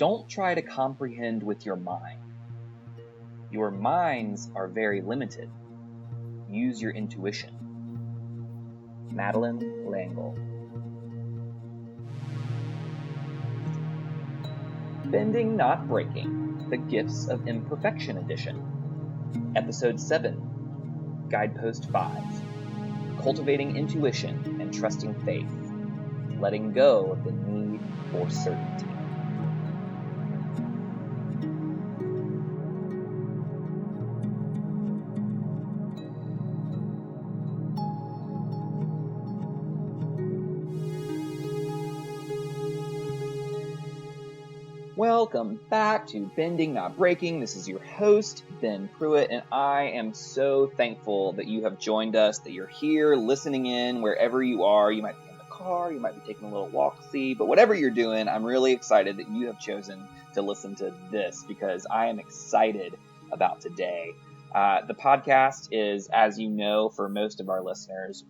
Don't try to comprehend with your mind. Your minds are very limited. Use your intuition. Madeline Langle. Bending Not Breaking, The Gifts of Imperfection Edition. Episode 7, Guidepost 5. Cultivating Intuition and Trusting Faith. Letting go of the need for certainty. Welcome back to Bending Not Breaking. This is your host, Ben Pruitt, and I am so thankful that you have joined us, that you're here listening in wherever you are. You might be in the car, you might be taking a little walk-see, but whatever you're doing, I'm really excited that you have chosen to listen to this because I am excited about today. The podcast is, as you know, for most of our listeners,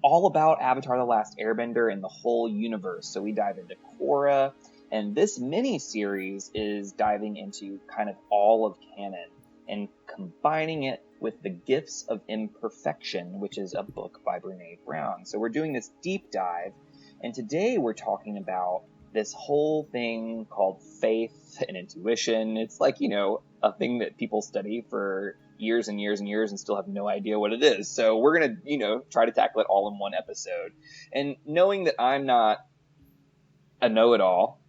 all about Avatar: The Last Airbender and the whole universe. So we dive into Korra. And this mini-series is diving into kind of all of canon and combining it with the Gifts of Imperfection, which is a book by Brene. So we're doing this deep dive, and today we're talking about this whole thing called faith and intuition. It's like, a thing that people study for years and years and years and still have no idea what it is. So we're going to, try to tackle it all in one episode. And knowing that I'm not a know-it-all,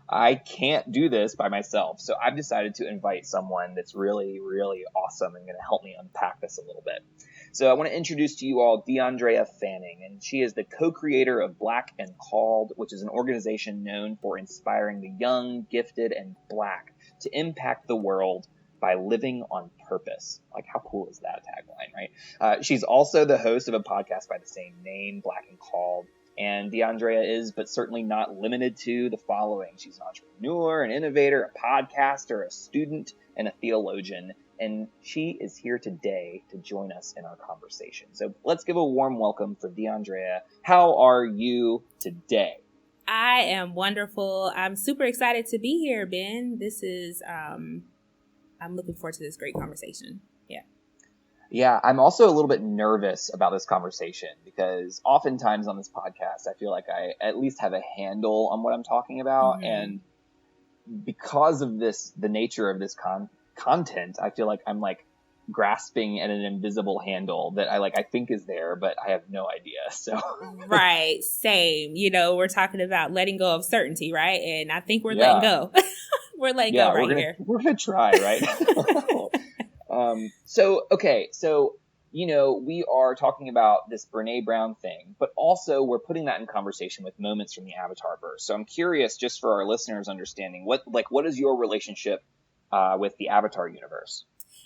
I can't do this by myself, so I've decided to invite someone that's really, really awesome and going to help me unpack this a little bit. So I want to introduce to you all DeAndrea Fanning, and she is the co-creator of Black and Called, which is an organization known for inspiring the young, gifted, and Black to impact the world by living on purpose. Like, how cool is that tagline, right? She's also the host of a podcast by the same name, Black and Called. And DeAndrea is, but certainly not limited to, the following. She's an entrepreneur, an innovator, a podcaster, a student, and a theologian. And she is here today to join us in our conversation. So let's give a warm welcome for DeAndrea. How are you today? I am wonderful. I'm super excited to be here, Ben. This is, I'm looking forward to this great conversation. Yeah, I'm also a little bit nervous about this conversation because oftentimes on this podcast, I feel like I at least have a handle on what I'm talking about. Mm-hmm. And because of the nature of this content, I feel like I'm grasping at an invisible handle that I think is there, but I have no idea. So right. Same. We're talking about letting go of certainty, right? And I think we're letting go. We're letting go right here. We're going to try, right? So, we are talking about this Brene Brown thing, but also we're putting that in conversation with moments from the Avatar verse. So I'm curious, just for our listeners' understanding, what is your relationship with the Avatar universe?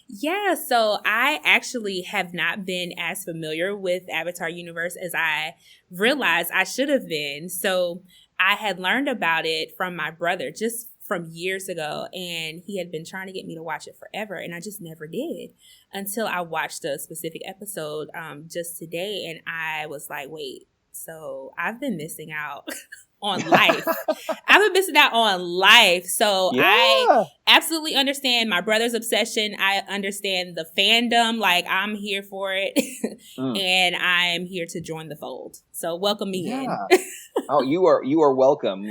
Yeah, so I actually have not been as familiar with Avatar universe as I realized I should have been. So I had learned about it from my brother just from years ago, and he had been trying to get me to watch it forever, and I just never did until I watched a specific episode just today, and I was like, wait, so I've been missing out on life. I've been missing out on life. So yeah. I absolutely understand my brother's obsession. I understand the fandom. I'm here for it. And I'm here to join the fold. So welcome me in. Oh, you are welcome.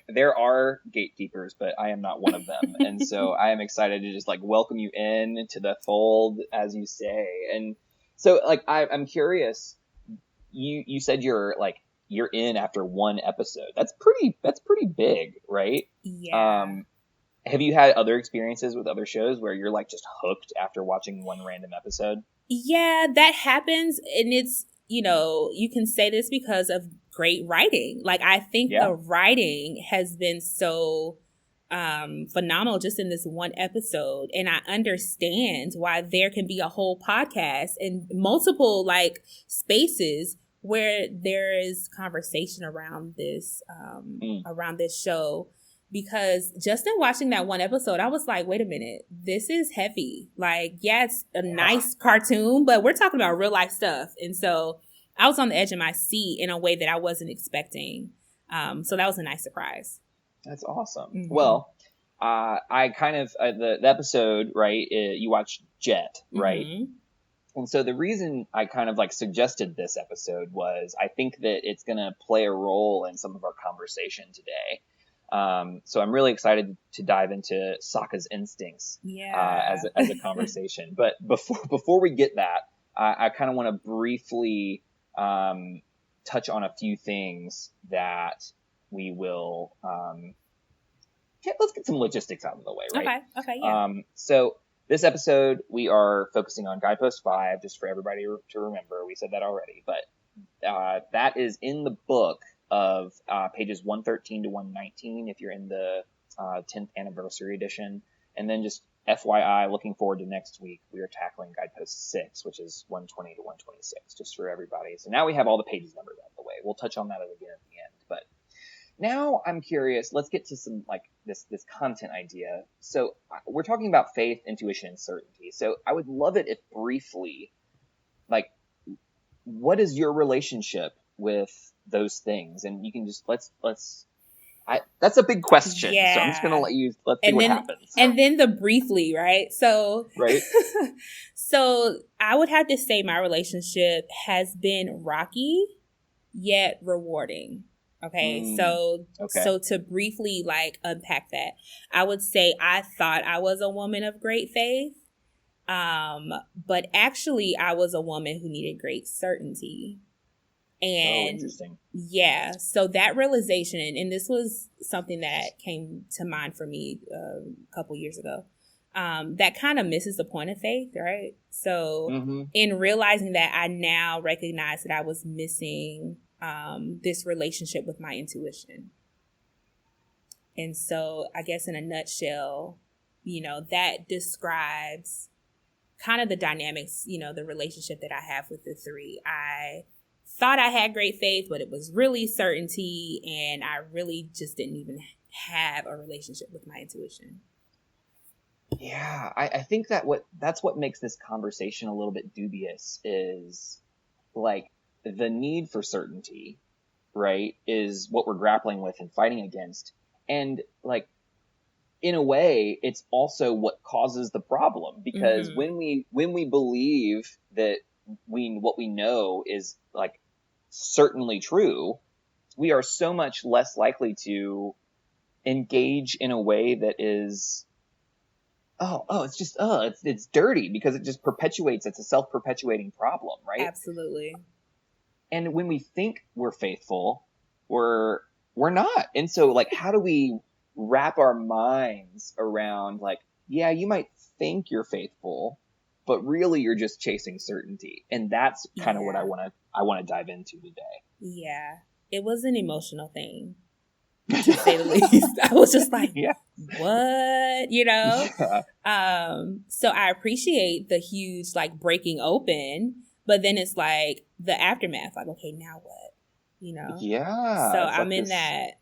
There are gatekeepers, but I am not one of them. And so I am excited to just welcome you in to the fold, as you say. And so I'm curious, you said you're in after one episode. That's pretty big, right? Yeah. Have you had other experiences with other shows where you're just hooked after watching one random episode? Yeah, that happens. And it's, you can say this because of great writing. I think the writing has been so phenomenal just in this one episode. And I understand why there can be a whole podcast and multiple spaces where there is conversation around this show, because just in watching that one episode, I was like, wait a minute, this is heavy. It's a nice cartoon, but we're talking about real life stuff. And so I was on the edge of my seat in a way that I wasn't expecting. So that was a nice surprise. That's awesome. Mm-hmm. Well, I kind of the episode, right? You watched Jet, right? Mm-hmm. And so the reason I kind of like suggested this episode was I think that it's going to play a role in some of our conversation today. So I'm really excited to dive into Sokka's instincts Yeah. as a conversation. But before we get that, I kind of want to briefly touch on a few things that we will. Let's get some logistics out of the way, right? Okay. Yeah. So this episode, we are focusing on Guidepost 5, just for everybody to remember. We said that already, but that is in the book of pages 113 to 119 if you're in the 10th anniversary edition. And then just FYI, looking forward to next week, we are tackling Guidepost 6, which is 120 to 126, just for everybody. So now we have all the pages numbered out of the way. We'll touch on that again at the end, but now I'm curious. Let's get to some like this content idea. So we're talking about faith, intuition, and certainty. So I would love it if briefly, like, what is your relationship with those things? And you can just let's. That's a big question. So I'm just gonna let's see what happens. And then the briefly, right? So right. So I would have to say my relationship has been rocky yet rewarding. Okay. So to briefly like unpack that, I would say I thought I was a woman of great faith. But actually I was a woman who needed great certainty. And interesting. Yeah. So that realization, and this was something that came to mind for me a couple years ago. That kind of misses the point of faith, right? So in realizing that, I now recognize that I was missing this relationship with my intuition. And so I guess in a nutshell, that describes kind of the dynamics, the relationship that I have with the three. I thought I had great faith, but it was really certainty, and I really just didn't even have a relationship with my intuition. Yeah, I think that's what makes this conversation a little bit dubious is like the need for certainty, right, is what we're grappling with and fighting against. And like, in a way, it's also what causes the problem, because when we believe that what we know is like certainly true, we are so much less likely to engage in a way that is it's dirty, because it just perpetuates. It's a self-perpetuating problem, right? Absolutely. And when we think we're faithful, we're not. And so like, how do we wrap our minds around like, yeah, you might think you're faithful, but really you're just chasing certainty. And that's kind of what I want to dive into today. Yeah. It was an emotional thing, to say the least. I was just like, what? So I appreciate the huge like breaking open, but then it's like the aftermath, like, okay, now what? Yeah. So I'm like in that.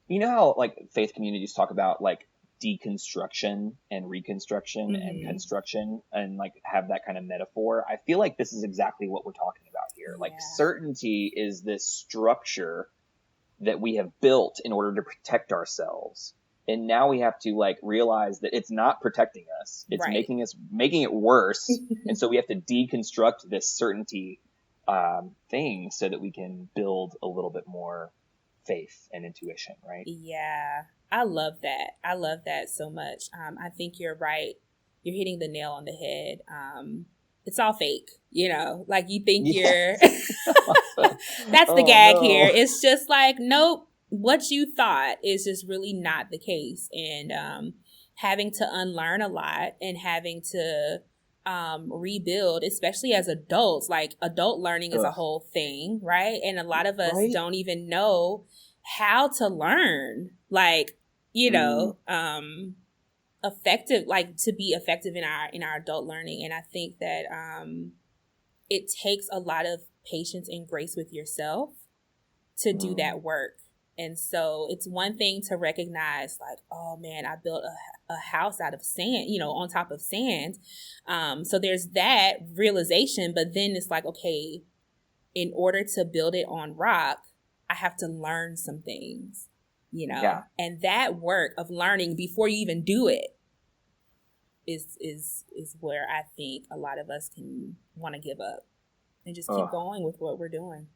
You know how like faith communities talk about like deconstruction and reconstruction and construction, and like have that kind of metaphor? I feel like this is exactly what we're talking about here. Yeah. Like, certainty is this structure that we have built in order to protect ourselves. And now we have to like realize that it's not protecting us. It's making it worse. And so we have to deconstruct this certainty thing so that we can build a little bit more faith and intuition, right? Yeah. I love that. I love that so much. I think you're right. You're hitting the nail on the head. It's all fake, like you think you're, that's the gag here. It's just like, nope, what you thought is just really not the case. And having to unlearn a lot and having to rebuild, especially as adults. Like, adult learning is a whole thing, right? And a lot of us don't even know how to learn, like, effective, like to be effective in our adult learning. And I think that it takes a lot of patience and grace with yourself to do that work. And so it's one thing to recognize like, oh man, I built a house out of sand, on top of sand. So there's that realization, but then it's like, okay, in order to build it on rock, I have to learn some things, Yeah. and that work of learning before you even do it is where I think a lot of us can want to give up and just keep Oh, going with what we're doing.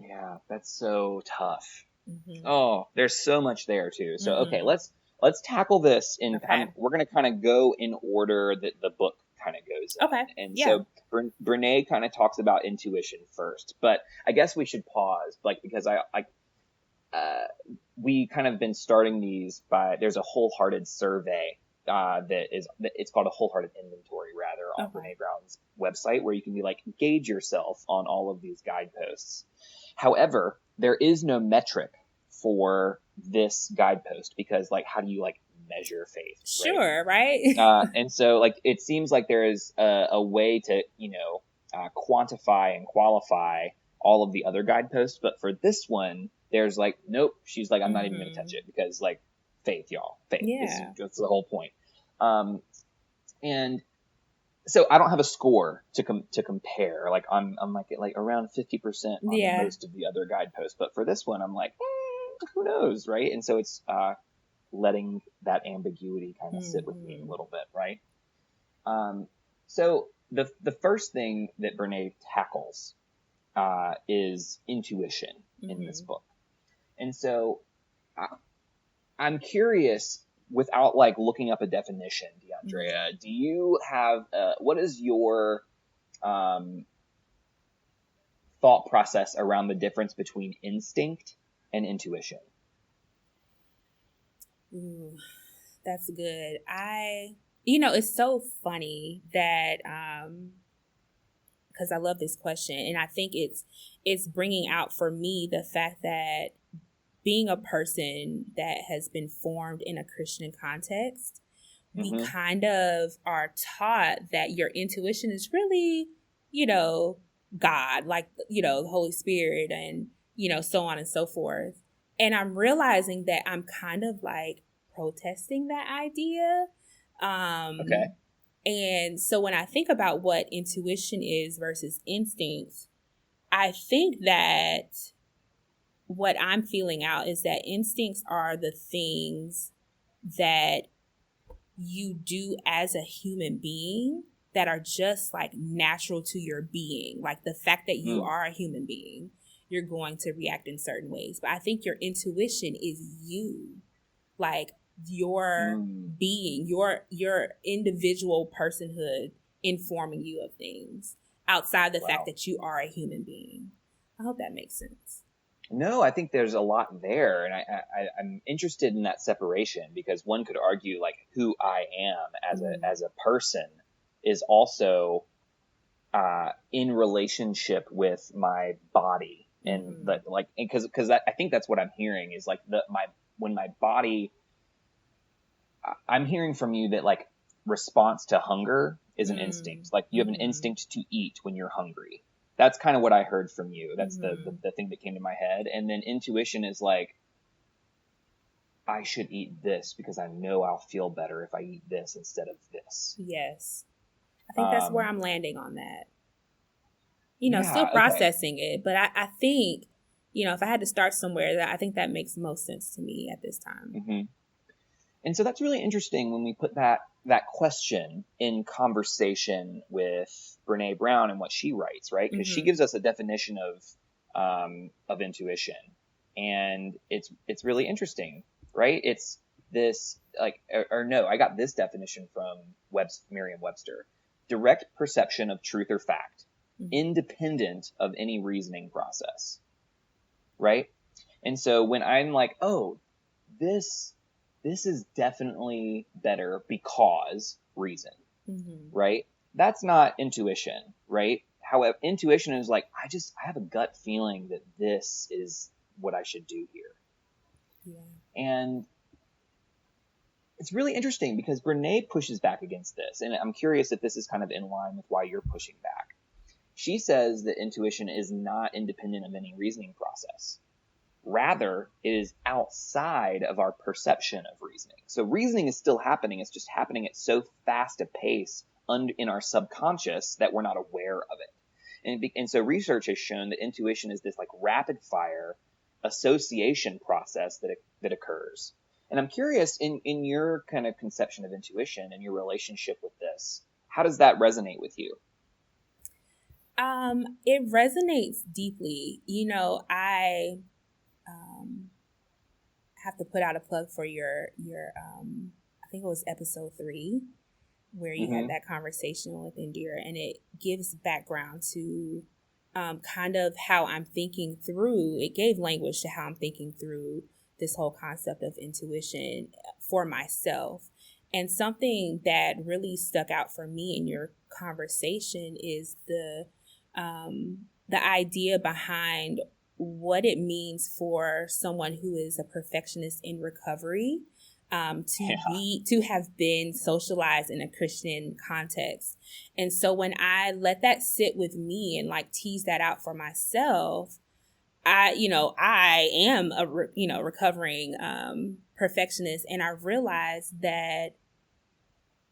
yeah. That's so tough. Mm-hmm. Oh, there's so much there too. So, okay, Mm-hmm. let's tackle this Okay. we're going to kind of go in order that the book kind of goes Okay. in. And Yeah. so Brene kind of talks about intuition first, but I guess we should pause, like, because we kind of been starting these there's a wholehearted survey it's called a wholehearted inventory rather on Okay. Brene Brown's website, where you can be like, gauge yourself on all of these guideposts. However, there is no metric for this guidepost, because like, how do you like measure faith? Sure. Right. And so like, it seems like there is a way to, quantify and qualify all of the other guideposts. But for this one, there's like, nope. She's like, I'm not even going to touch it, because like, faith, y'all, faith is that's the whole point. And so I don't have a score to compare. Like I'm like around 50% on most of the other guideposts, but for this one, I'm like, who knows, right? And so it's letting that ambiguity kind of sit with me a little bit, right? So the first thing that Brene tackles is intuition in this book. And so I'm curious, without like looking up a definition, DeAndrea, do you have, what is your thought process around the difference between instinct and intuition? Ooh, that's good. It's so funny that, because I love this question, and I think it's bringing out for me the fact that being a person that has been formed in a Christian context, we kind of are taught that your intuition is really, God, like, the Holy Spirit, and, so on and so forth. And I'm realizing that I'm kind of like protesting that idea. Okay. And so when I think about what intuition is versus instinct, I think that what I'm feeling out is that instincts are the things that you do as a human being that are just like natural to your being. Like the fact that you are a human being, you're going to react in certain ways. But I think your intuition is you, like your being, your individual personhood informing you of things outside the fact that you are a human being. I hope that makes sense. No, I think there's a lot there, and I'm interested in that separation, because one could argue like who I am as a person is also in relationship with my body, and because I think that's what I'm hearing is like when my body, I'm hearing from you that like response to hunger is an instinct, like you have an instinct to eat when you're hungry. That's kind of what I heard from you. That's the thing that came to my head. And then intuition is like, I should eat this because I know I'll feel better if I eat this instead of this. Yes. I think that's where I'm landing on that. Yeah, still processing it. But I think, if I had to start somewhere, I think that makes most sense to me at this time. And so that's really interesting when we put that question in conversation with Brene Brown and what she writes, right? Because she gives us a definition of intuition, and it's really interesting, right? It's this like, or no, I got this definition from Merriam-Webster: direct perception of truth or fact, independent of any reasoning process, right? And so when I'm like, oh, this is definitely better because reason, right? That's not intuition, right? However, intuition is like, I have a gut feeling that this is what I should do here. Yeah. And it's really interesting because Brene pushes back against this. And I'm curious if this is kind of in line with why you're pushing back. She says that intuition is not independent of any reasoning process. Rather, it is outside of our perception of reasoning. So reasoning is still happening. It's just happening at so fast a pace in our subconscious that we're not aware of it. And so research has shown that intuition is this like rapid fire association process that occurs. And I'm curious, in your kind of conception of intuition and your relationship with this, how does that resonate with you? It resonates deeply. I have to put out a plug for your I think it was episode 3 where you had that conversation with Indira, and it gives background to kind of how I'm thinking through. It gave language to how I'm thinking through this whole concept of intuition for myself. And something that really stuck out for me in your conversation is the idea behind what it means for someone who is a perfectionist in recovery to have been socialized in a Christian context. And so when I let that sit with me and like tease that out for myself, I am a recovering perfectionist, and I realized that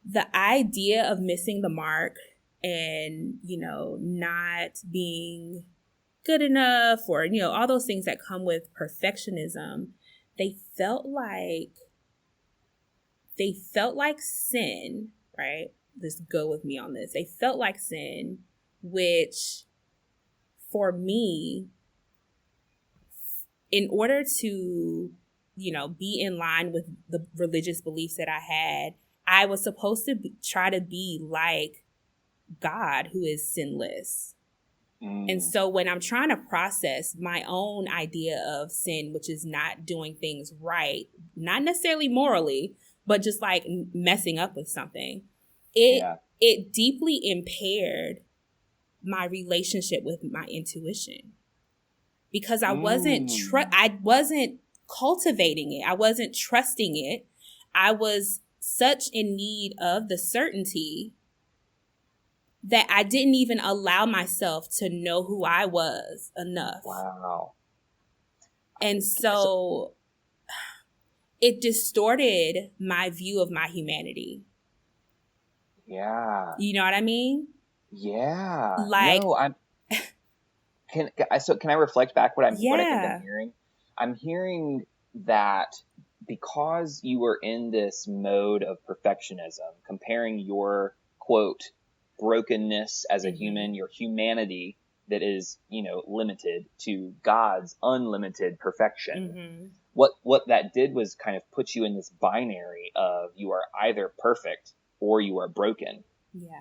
the idea of missing the mark and not being good enough, or all those things that come with perfectionism, they felt like sin, right? Just go with me on this. They felt like sin, which for me, in order to, be in line with the religious beliefs that I had, I was supposed to try to be like God, who is sinless. And so when I'm trying to process my own idea of sin, which is not doing things right, not necessarily morally, but just like messing up with something, it deeply impaired my relationship with my intuition, because I wasn't cultivating it. I wasn't trusting it. I was such in need of the certainty that I didn't even allow myself to know who I was enough. Wow. And so it distorted my view of my humanity. Yeah. You know what I mean? Yeah. Like, no, can I reflect back what I think I'm hearing? I'm hearing that because you were in this mode of perfectionism, comparing your quote brokenness as a human, your humanity that is, limited, to God's unlimited perfection. What that did was kind of put you in this binary of you are either perfect or you are broken. Yeah.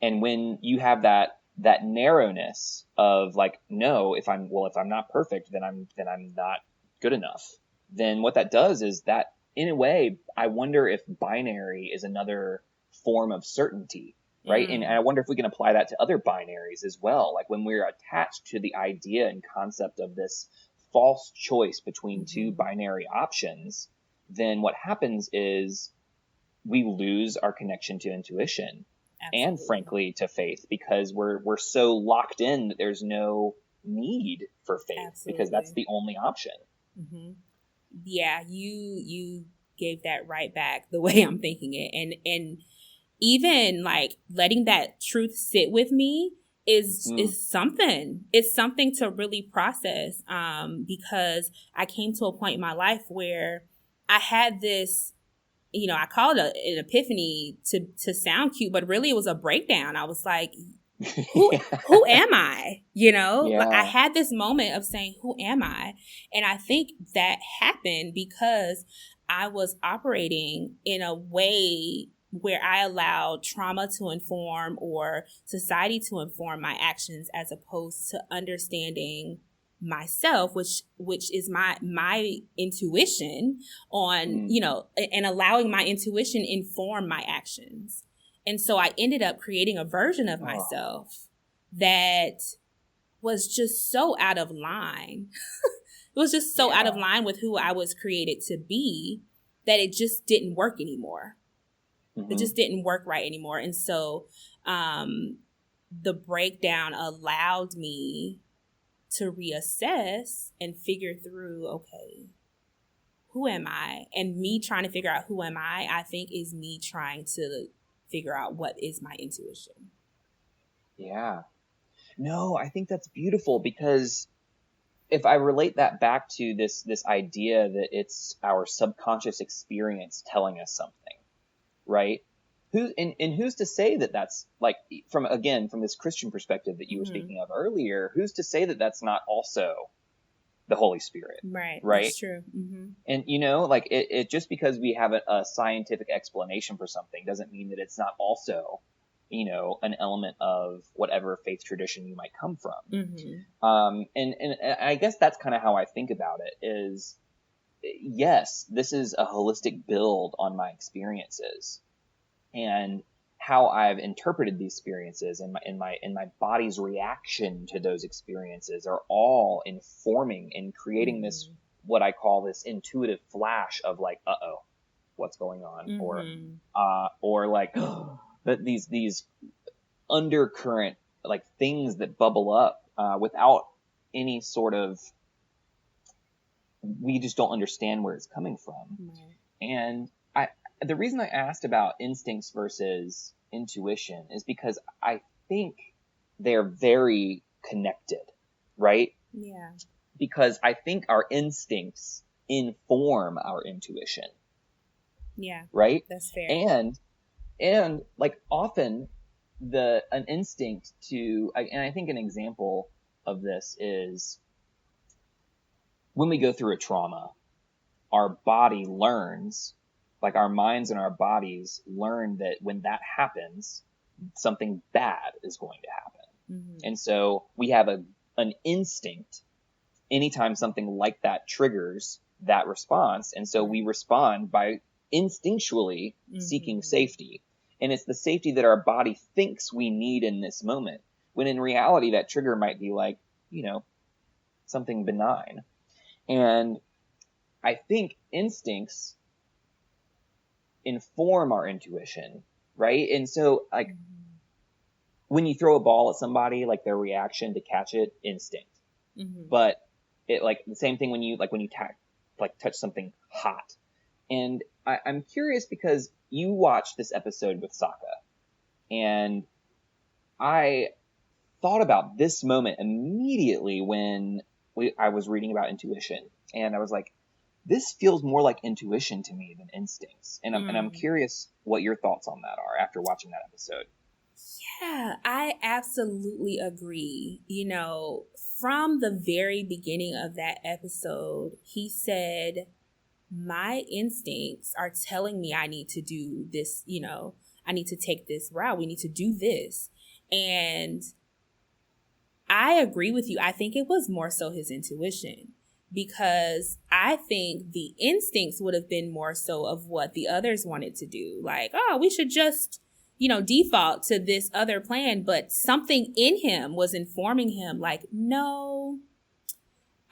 And when you have that narrowness of like, no, if I'm not perfect, then I'm not good enough. Then what that does is that, in a way, I wonder if binary is another form of certainty, right? And I wonder if we can apply that to other binaries as well. Like when we're attached to the idea and concept of this false choice between two binary options, then what happens is we lose our connection to intuition. Absolutely. And frankly to faith, because we're so locked in that there's no need for faith. Absolutely. Because that's the only option. Yeah, you gave that right back the way I'm thinking it, and even like letting that truth sit with me is something. It's something to really process, because I came to a point in my life where I had this, I called it an epiphany to sound cute, but really it was a breakdown. I was like, who am I? I had this moment of saying, who am I? And I think that happened because I was operating in a way where I allowed trauma to inform, or society to inform, my actions, as opposed to understanding myself, which is my intuition on, and allowing my intuition inform my actions. And so I ended up creating a version of myself that was just so out of line. It was just so out of line with who I was created to be that it just didn't work anymore. It just didn't work right anymore. And so the breakdown allowed me to reassess and figure through, okay, who am I? And me trying to figure out who am I think is me trying to figure out what is my intuition. Yeah. No, I think that's beautiful, because if I relate that back to this idea that it's our subconscious experience telling us something, right? Who's to say that that's like, from this Christian perspective that you were speaking of earlier, who's to say that that's not also the Holy Spirit? Right. Right. That's true. And like it just because we have a scientific explanation for something doesn't mean that it's not also, an element of whatever faith tradition you might come from. And I guess that's kind of how I think about it is, yes, this is a holistic build on my experiences and how I've interpreted these experiences and my body's reaction to those experiences are all informing and creating this, what I call this intuitive flash of like, uh-oh, what's going on? Or like, but these undercurrent, like things that bubble up, without any sort of, we just don't understand where it's coming from. And the reason I asked about instincts versus intuition is because I think they're very connected, right? Yeah. Because I think our instincts inform our intuition. Yeah. Right? That's fair. And like often an instinct to, and I think an example of this is when we go through a trauma, our body learns, like our minds and our bodies learn that when that happens, something bad is going to happen. And so we have an instinct anytime something like that triggers that response. And so we respond by instinctually seeking safety. And it's the safety that our body thinks we need in this moment, when in reality that trigger might be like, something benign. And I think instincts inform our intuition, right? And so like when you throw a ball at somebody, like their reaction to catch it, instinct. But it, like the same thing when you touch something hot. And I'm curious because you watched this episode with Sokka, and I thought about this moment immediately when I was reading about intuition, and I was like, this feels more like intuition to me than instincts. And I'm curious what your thoughts on that are after watching that episode. Yeah, I absolutely agree. From the very beginning of that episode, he said, my instincts are telling me I need to do this, I need to take this route. We need to do this. And I agree with you. I think it was more so his intuition, because I think the instincts would have been more so of what the others wanted to do. Like, oh, we should just, default to this other plan. But something in him was informing him like, no,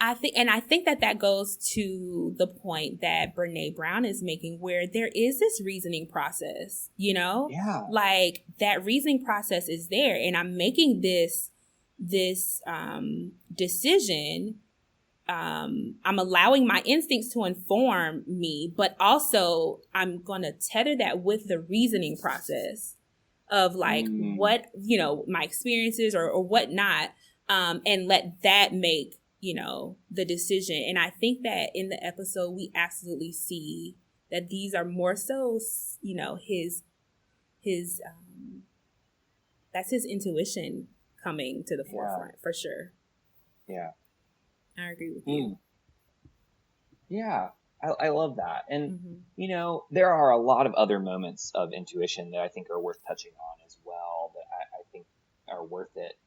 I think that goes to the point that Brene Brown is making, where there is this reasoning process, Yeah. like that reasoning process is there, and I'm making this decision. I'm allowing my instincts to inform me, but also I'm going to tether that with the reasoning process of like what, my experiences or whatnot, and let that make, the decision. And I think that in the episode, we absolutely see that these are more so, his that's his intuition coming to the forefront for sure. Yeah. I agree with you. Yeah, I love that. And, there are a lot of other moments of intuition that I think are worth touching on as well, that I think are worth it.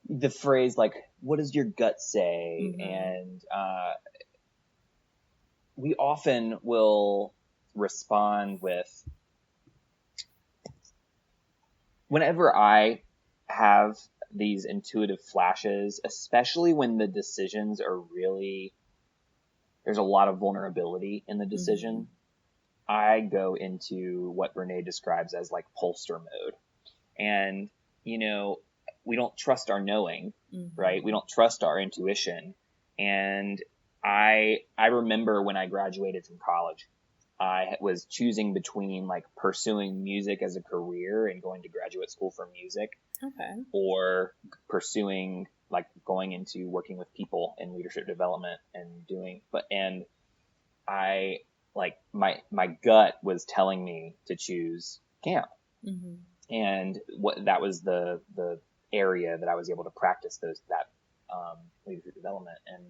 The phrase, like, what does your gut say? And we often will respond with, whenever I have these intuitive flashes, especially when the decisions are really, there's a lot of vulnerability in the decision, I go into what Brene describes as like pollster mode. And, we don't trust our knowing, right? We don't trust our intuition. And I remember when I graduated from college, I was choosing between like pursuing music as a career and going to graduate school for music, or pursuing like going into working with people in leadership development and I like my gut was telling me to choose camp. Mm-hmm. And what that was the area that I was able to practice that leadership development and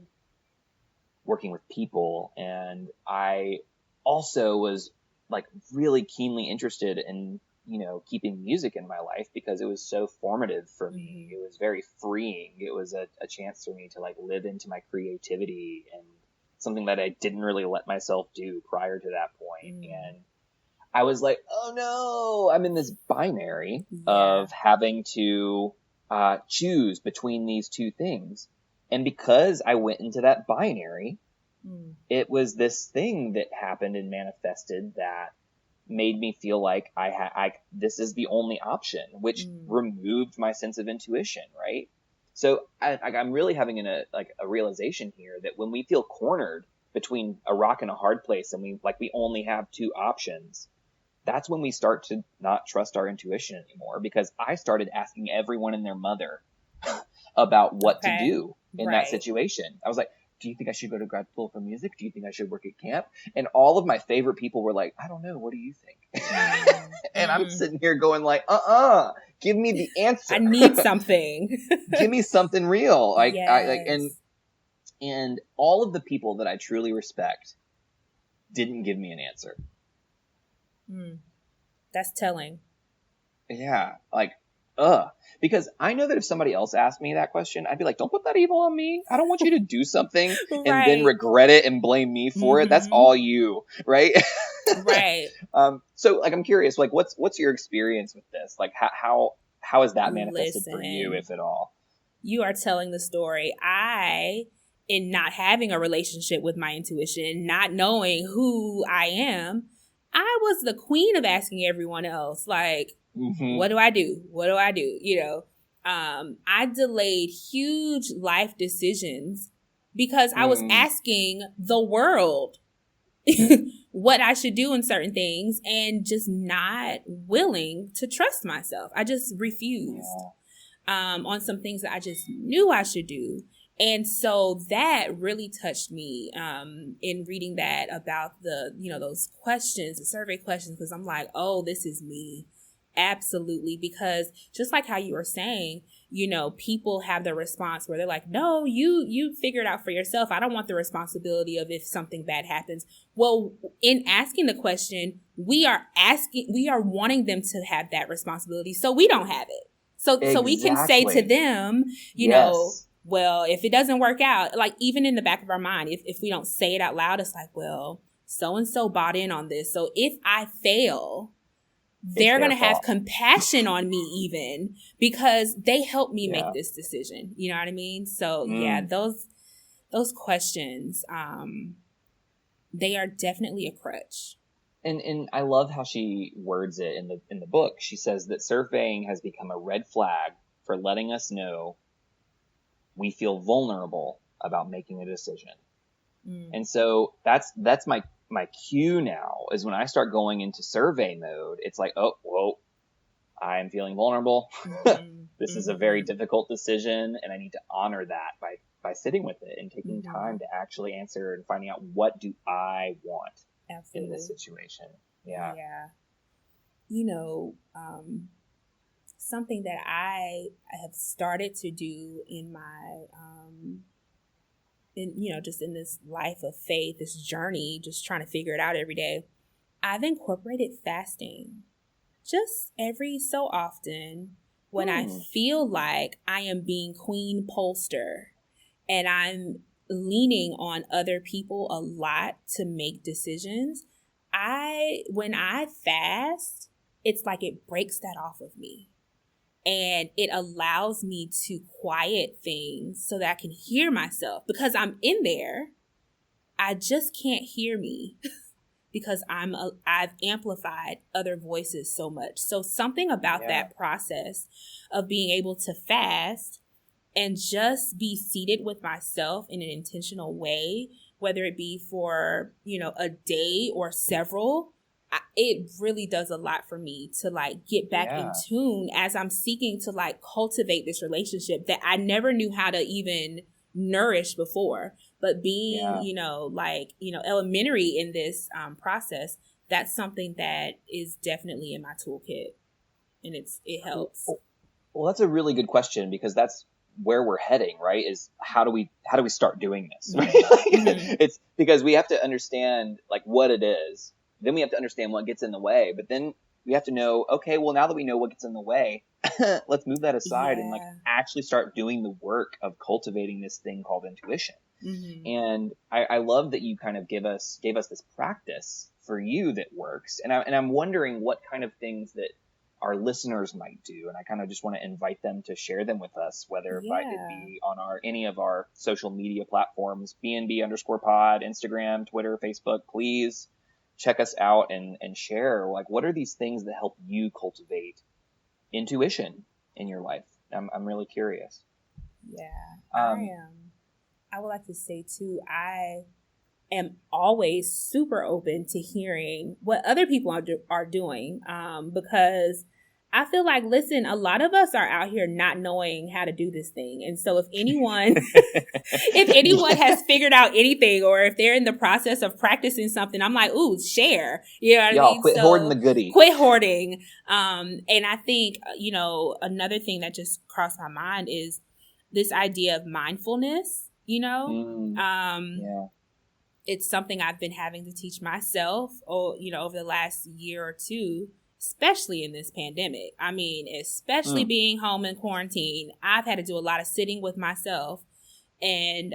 working with people. And I also was like really keenly interested in, keeping music in my life because it was so formative for me. Mm-hmm. It was very freeing. It was a chance for me to like live into my creativity, and something that I didn't really let myself do prior to that point. Mm-hmm. And I was like, oh no, I'm in this binary of having to choose between these two things. And because I went into that binary, it was this thing that happened and manifested that made me feel like this is the only option, which removed my sense of intuition, right? So I'm really having a realization here that when we feel cornered between a rock and a hard place and we only have two options, that's when we start to not trust our intuition anymore, because I started asking everyone and their mother about what to do in that situation. I was like, do you think I should go to grad school for music? Do you think I should work at camp? And all of my favorite people were like, I don't know. What do you think? And I'm sitting here going like, give me the answer. I need something. Give me something real. And all of the people that I truly respect didn't give me an answer. That's telling. Yeah. Because I know that if somebody else asked me that question, I'd be like, don't put that evil on me. I don't want you to do something and then regret it and blame me for it. That's all you, right? Right. So like, I'm curious, like, what's your experience with this? Like, how has that manifested for you, if at all? You are telling the story. In not having a relationship with my intuition, not knowing who I am, I was the queen of asking everyone else, like, what do I do? What do I do? I delayed huge life decisions because I was asking the world what I should do in certain things and just not willing to trust myself. I just refused on some things that I just knew I should do. And so that really touched me in reading that about those questions, the survey questions, because I'm like, oh, this is me. Absolutely. Because just like how you were saying, people have the response where they're like, no, you figure it out for yourself. I don't want the responsibility of if something bad happens. Well, in asking the question, we are wanting them to have that responsibility. So we don't have it. So we can say to them, well, if it doesn't work out, like even in the back of our mind, if we don't say it out loud, it's like, well, so-and-so bought in on this. So if I fail, they're going to have compassion on me even because they helped me make this decision. You know what I mean? So those questions, they are definitely a crutch. And I love how she words it in the book. She says that surveying has become a red flag for letting us know we feel vulnerable about making a decision. And so that's my cue now is when I start going into survey mode, it's like, oh, whoa, I'm feeling vulnerable. This is a very difficult decision, and I need to honor that by sitting with it and taking time to actually answer and finding out what do I want in this situation. Yeah. Something that I have started to do in my, just in this life of faith, this journey, just trying to figure it out every day, I've incorporated fasting just every so often when I feel like I am being Queen Polster and I'm leaning on other people a lot to make decisions. When I fast, it's like it breaks that off of me. And it allows me to quiet things so that I can hear myself because I'm in there. I just can't hear me because I've amplified other voices so much. So something about that process of being able to fast and just be seated with myself in an intentional way, whether it be for, a day or several, it really does a lot for me to like get back in tune as I'm seeking to like cultivate this relationship that I never knew how to even nourish before. But being, elementary in this process, that's something that is definitely in my toolkit, and it helps. Well, that's a really good question, because that's where we're heading, right? Is how do we start doing this? Right? Mm-hmm. It's because we have to understand like what it is. Then we have to understand what gets in the way. But then we have to know, okay, well, now that we know what gets in the way, let's move that aside and like actually start doing the work of cultivating this thing called intuition. Mm-hmm. And I love that you kind of gave us this practice for you that works. And I'm wondering what kind of things that our listeners might do. And I kind of just want to invite them to share them with us, whether it be on any of our social media platforms, BNB_pod, Instagram, Twitter, Facebook. Please check us out and share, like, what are these things that help you cultivate intuition in your life? I'm really curious. Yeah, I would like to say too, I am always super open to hearing what other people are doing, because I feel like, listen, a lot of us are out here not knowing how to do this thing. And so if anyone has figured out anything, or if they're in the process of practicing something, I'm like, ooh, share. You know what I mean? Quit hoarding the goodie. Quit hoarding. And I think, another thing that just crossed my mind is this idea of mindfulness, It's something I've been having to teach myself, over the last year or two, especially in this pandemic. I mean, especially being home in quarantine, I've had to do a lot of sitting with myself, and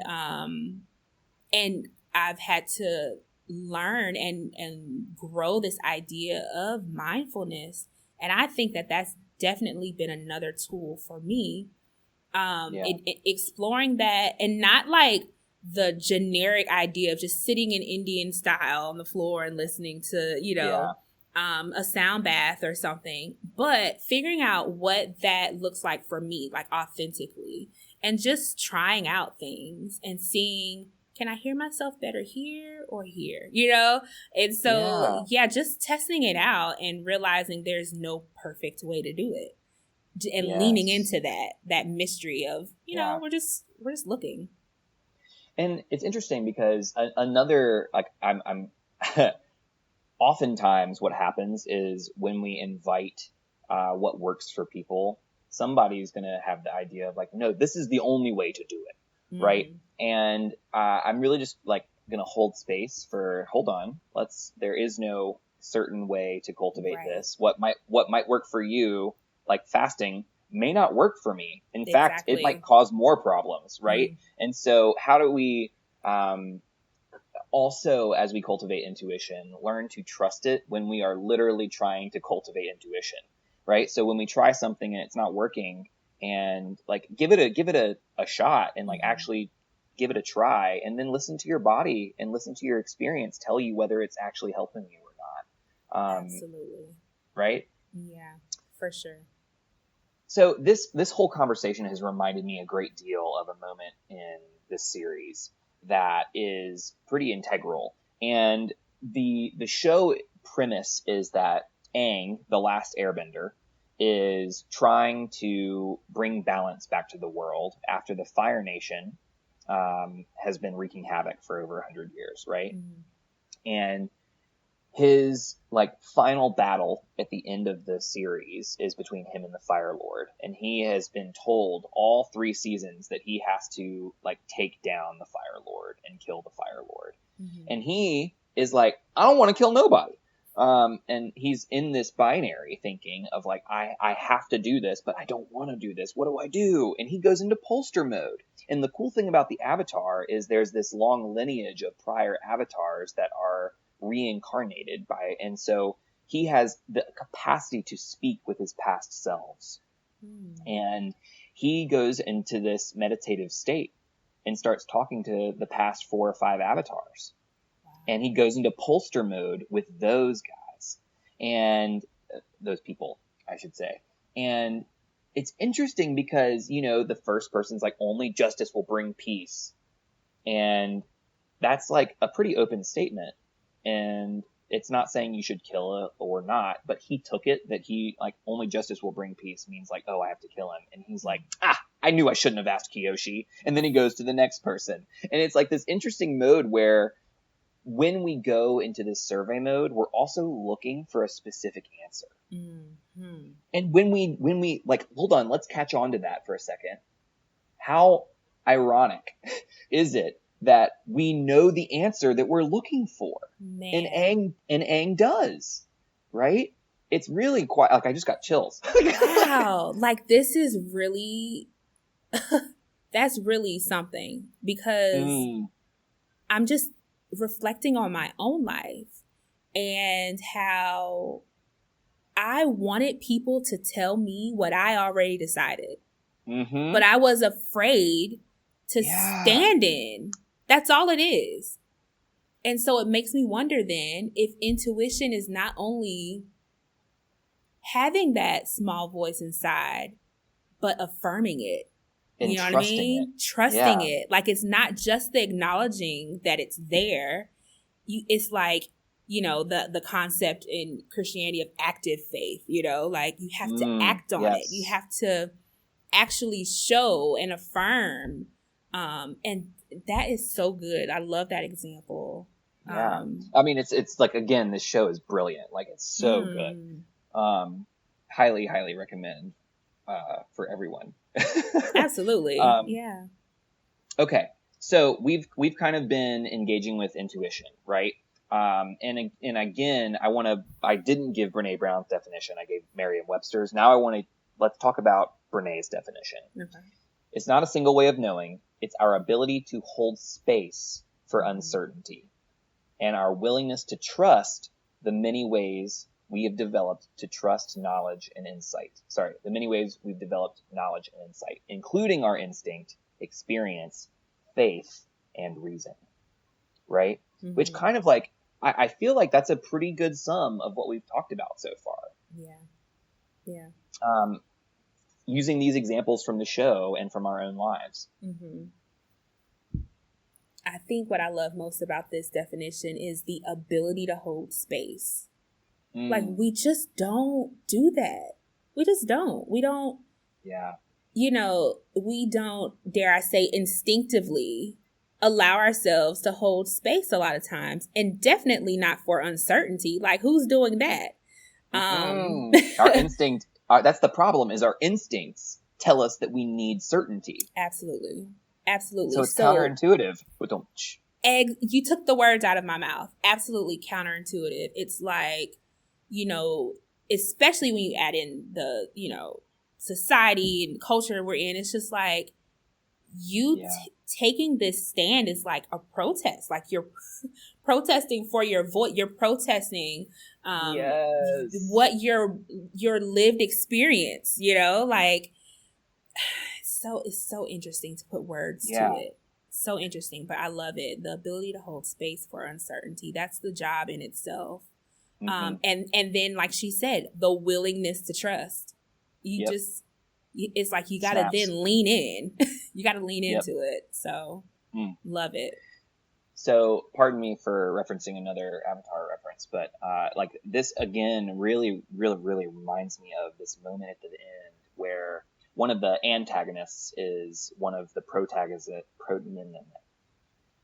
I've had to learn and grow this idea of mindfulness. And I think that that's definitely been another tool for me, exploring that, and not like the generic idea of just sitting in Indian style on the floor and listening to, a sound bath or something, but figuring out what that looks like for me, like authentically, and just trying out things and seeing, can I hear myself better here or here, And so, just testing it out and realizing there's no perfect way to do it, and leaning into that mystery of, we're just looking. And it's interesting because another, like, I'm oftentimes what happens is when we invite what works for people, somebody's going to have the idea of like, no, this is the only way to do it. Right. And I'm really just like going to hold space for, hold on, there is no certain way to cultivate this. What might work for you, like fasting, may not work for me. In fact, it might cause more problems, right? And so how do we also, as we cultivate intuition, learn to trust it when we are literally trying to cultivate intuition, right? So when we try something and it's not working, and like give it a shot, and like actually give it a try, and then listen to your body and listen to your experience tell you whether it's actually helping you or not. Absolutely. Right? Yeah, for sure. So this whole conversation has reminded me a great deal of a moment in this series that is pretty integral. And the show premise is that Aang, the last airbender, is trying to bring balance back to the world after the Fire Nation has been wreaking havoc for over 100 years, right? And his like final battle at the end of the series is between him and the Fire Lord, and he has been told all 3 seasons that he has to like take down the Fire Lord and kill the Fire Lord. And he is like, I don't want to kill nobody. And he's in this binary thinking of like, I have to do this, but I don't want to do this. What do I do? And he goes into pollster mode. And the cool thing about the Avatar is there's this long lineage of prior avatars that are reincarnated and so he has the capacity to speak with his past selves. And he goes into this meditative state and starts talking to the past 4 or 5 avatars. And he goes into pollster mode with those guys, and those people, I should say. And it's interesting because, the first person's like, only justice will bring peace. And that's like a pretty open statement. And it's not saying you should kill it or not, but he took it that he, like, only justice will bring peace means, like, oh, I have to kill him. And he's like, I knew I shouldn't have asked Kiyoshi. And then he goes to the next person. And it's like this interesting mode where when we go into this survey mode, we're also looking for a specific answer. Mm-hmm. And when we like, hold on, let's catch on to that for a second. How ironic is it that we know the answer that we're looking for? Man. And Aang does, right? It's really quite, like, I just got chills. Wow. Like, this is really, that's really something, because I'm just reflecting on my own life and how I wanted people to tell me what I already decided. Mm-hmm. But I was afraid to stand in. That's all it is. And so it makes me wonder then if intuition is not only having that small voice inside, but affirming it. And you know what I mean? Trusting it. Like, it's not just the acknowledging that it's there. It's like, you know, the concept in Christianity of active faith, you know, like you have to act on it. You have to actually show and affirm. And that is so good. I love that example. Yeah. I mean, it's like, again, this show is brilliant. Like, it's so good. Highly, highly recommend, for everyone. Absolutely. Yeah. Okay. So we've kind of been engaging with intuition, right? And again, I didn't give Brene Brown's definition. I gave Merriam-Webster's. Now let's talk about Brene's definition. Okay. It's not a single way of knowing. It's our ability to hold space for uncertainty and our willingness to trust the many ways we have developed to trust knowledge and insight. The many ways we've developed knowledge and insight, including our instinct, experience, faith, and reason. Right? Mm-hmm. Which kind of like, I feel like that's a pretty good sum of what we've talked about so far. Yeah. Yeah. Using these examples from the show and from our own lives. Mm-hmm. I think what I love most about this definition is the ability to hold space. Like, we just don't do that. We just don't. We don't. Yeah. You know, we don't, dare I say, instinctively allow ourselves to hold space a lot of times, and definitely not for uncertainty. Like, who's doing that? Our instinct, that's the problem, is our instincts tell us that we need certainty. Absolutely. So it's counterintuitive. But don't. You took the words out of my mouth. Absolutely counterintuitive. It's like, you know, especially when you add in the, you know, society and culture we're in, it's just like taking this stand is like a protest. Like, you're protesting for your voice. You're protesting what your lived experience, you know, like, it's so interesting to put words to it. So interesting, but I love it. The ability to hold space for uncertainty. That's the job in itself. Mm-hmm. And then, like she said, the willingness to trust. It's like you got to then lean in. You got to lean into it. So love it. So pardon me for referencing another Avatar reference, but like this again really, really, really reminds me of this moment at the end where one of the antagonists is one of the protagonists.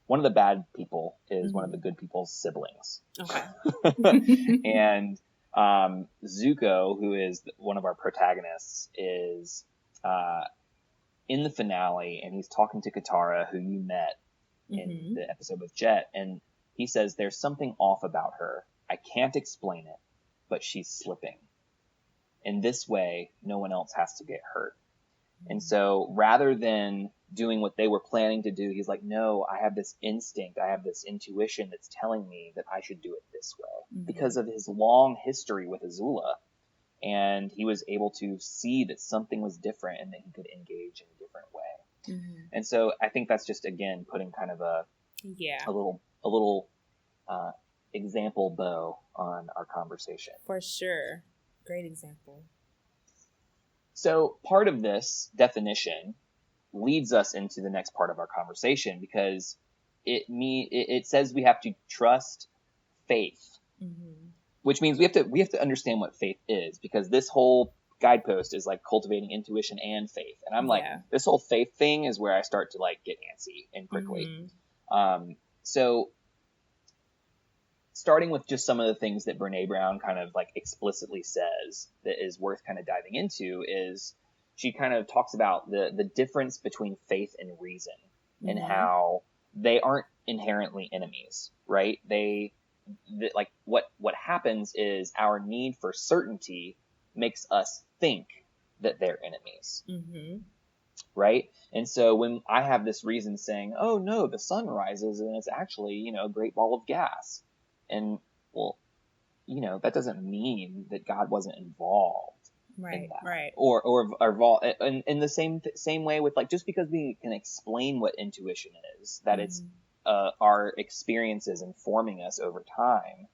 One of the bad people is one of the good people's siblings. Okay. And Zuko, who is one of our protagonists, is in the finale, and he's talking to Katara, who you met in the episode with Jet, and he says, "There's something off about her. I can't explain it, but she's slipping. In this way, no one else has to get hurt." And so rather than doing what they were planning to do, he's like, no, I have this instinct. I have this intuition that's telling me that I should do it this way because of his long history with Azula. And he was able to see that something was different and that he could engage in a different way. And so I think that's just, again, putting kind of a little example bow on our conversation. For sure. Great example. So part of this definition leads us into the next part of our conversation because it says we have to trust faith Mm-hmm. which means we have to understand what faith is, because this whole guidepost is like cultivating intuition and faith. And I'm like, this whole faith thing is where I start to like get antsy and prickly. So starting with just some of the things that Brene Brown kind of like explicitly says that is worth kind of diving into is she kind of talks about the difference between faith and reason, and how they aren't inherently enemies, right? Like what happens is our need for certainty makes us think that they're enemies. Right? And so when I have this reason saying, oh no, the sun rises and it's actually, a great ball of gas. And well, that doesn't mean that God wasn't involved in that. Right. Or involved in the same way with like, just because we can explain what intuition is, that it's our experiences informing us over time,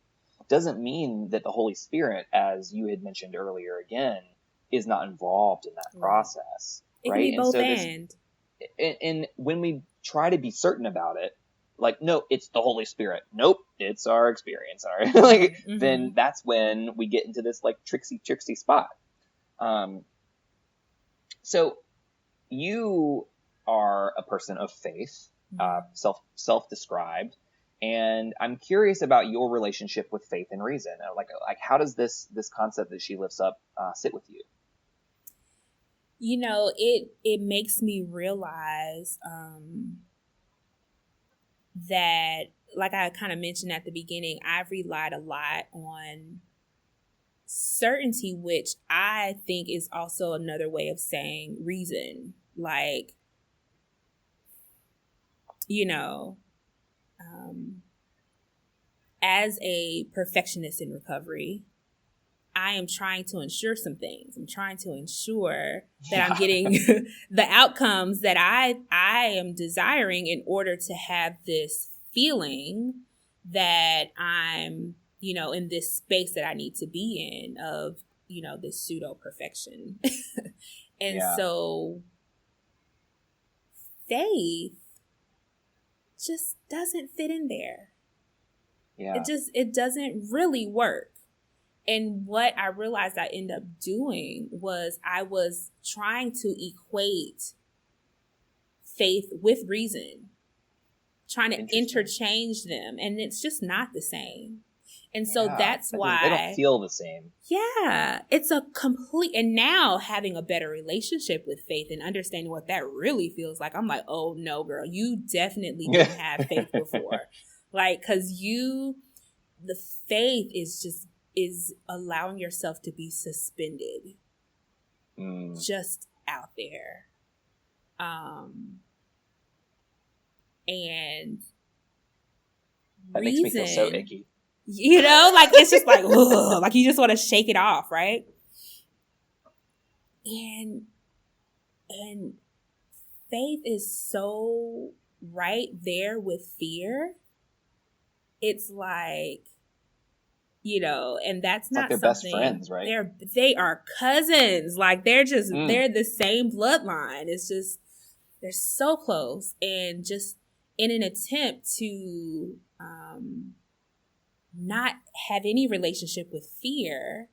doesn't mean that the Holy Spirit, as you had mentioned earlier again, is not involved in that process. It right? Can be both and when we try to be certain about it, like, no, it's the Holy Spirit. Nope, it's our experience. All right. Like, then that's when we get into this like tricksy spot. So you are a person of faith, self-described, and I'm curious about your relationship with faith and reason. Like how does this concept that she lifts up sit with you? It makes me realize that, like I kind of mentioned at the beginning, I've relied a lot on certainty, which I think is also another way of saying reason. Like, as a perfectionist in recovery, I am trying to ensure some things. I'm trying to ensure that I'm getting the outcomes that I am desiring in order to have this feeling that I'm, in this space that I need to be in of, this pseudo perfection. And so faith just doesn't fit in there. Yeah. It doesn't really work. And what I realized I ended up doing was I was trying to equate faith with reason, trying to interchange them. And it's just not the same. And so that's why they don't feel the same. Yeah, it's a complete, and now having a better relationship with faith and understanding what that really feels like, I'm like, oh no, girl, you definitely didn't have faith before. Like, because the faith is allowing yourself to be suspended just out there. And that makes me feel so icky. Like it's just like, ugh, like you just want to shake it off, right? And faith is so right there with fear. It's like, and that's not like they're best friends, right? They are cousins. Like they're the same bloodline. It's just, they're so close. And just in an attempt to not have any relationship with fear,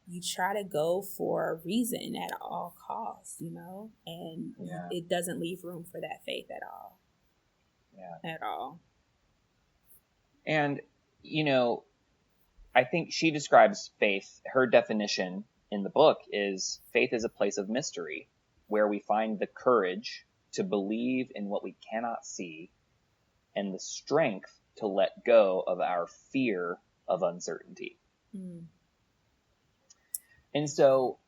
you try to go for a reason at all costs, and it doesn't leave room for that faith at all. Yeah. At all. And, I think she describes faith, her definition in the book is faith is a place of mystery where we find the courage to believe in what we cannot see and the strength to let go of our fear of uncertainty. And so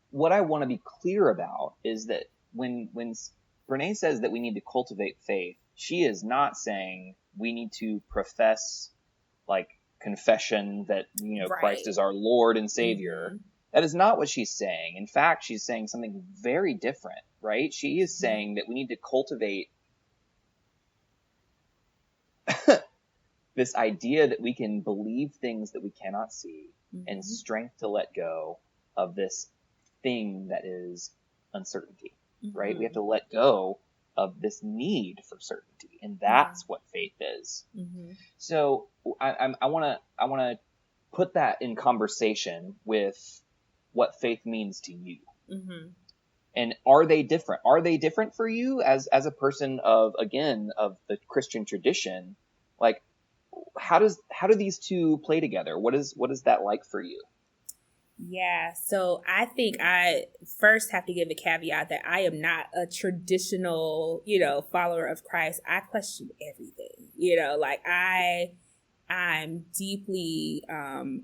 what I want to be clear about is that when Brene says that we need to cultivate faith, she is not saying we need to profess like confession that, right, Christ is our Lord and Savior. That is not what she's saying. In fact, she's saying something very different, right? She is saying that we need to cultivate this idea that we can believe things that we cannot see and strength to let go of this thing that is uncertainty, right? We have to let go of this need for certainty, and that's what faith is. So I want to put that in conversation with what faith means to you. Mm-hmm. And are they different? Are they different for you as a person of the Christian tradition? Like, how do these two play together? What is that like for you? Yeah, so I think I first have to give a caveat that I am not a traditional, follower of Christ. I question everything, like I'm deeply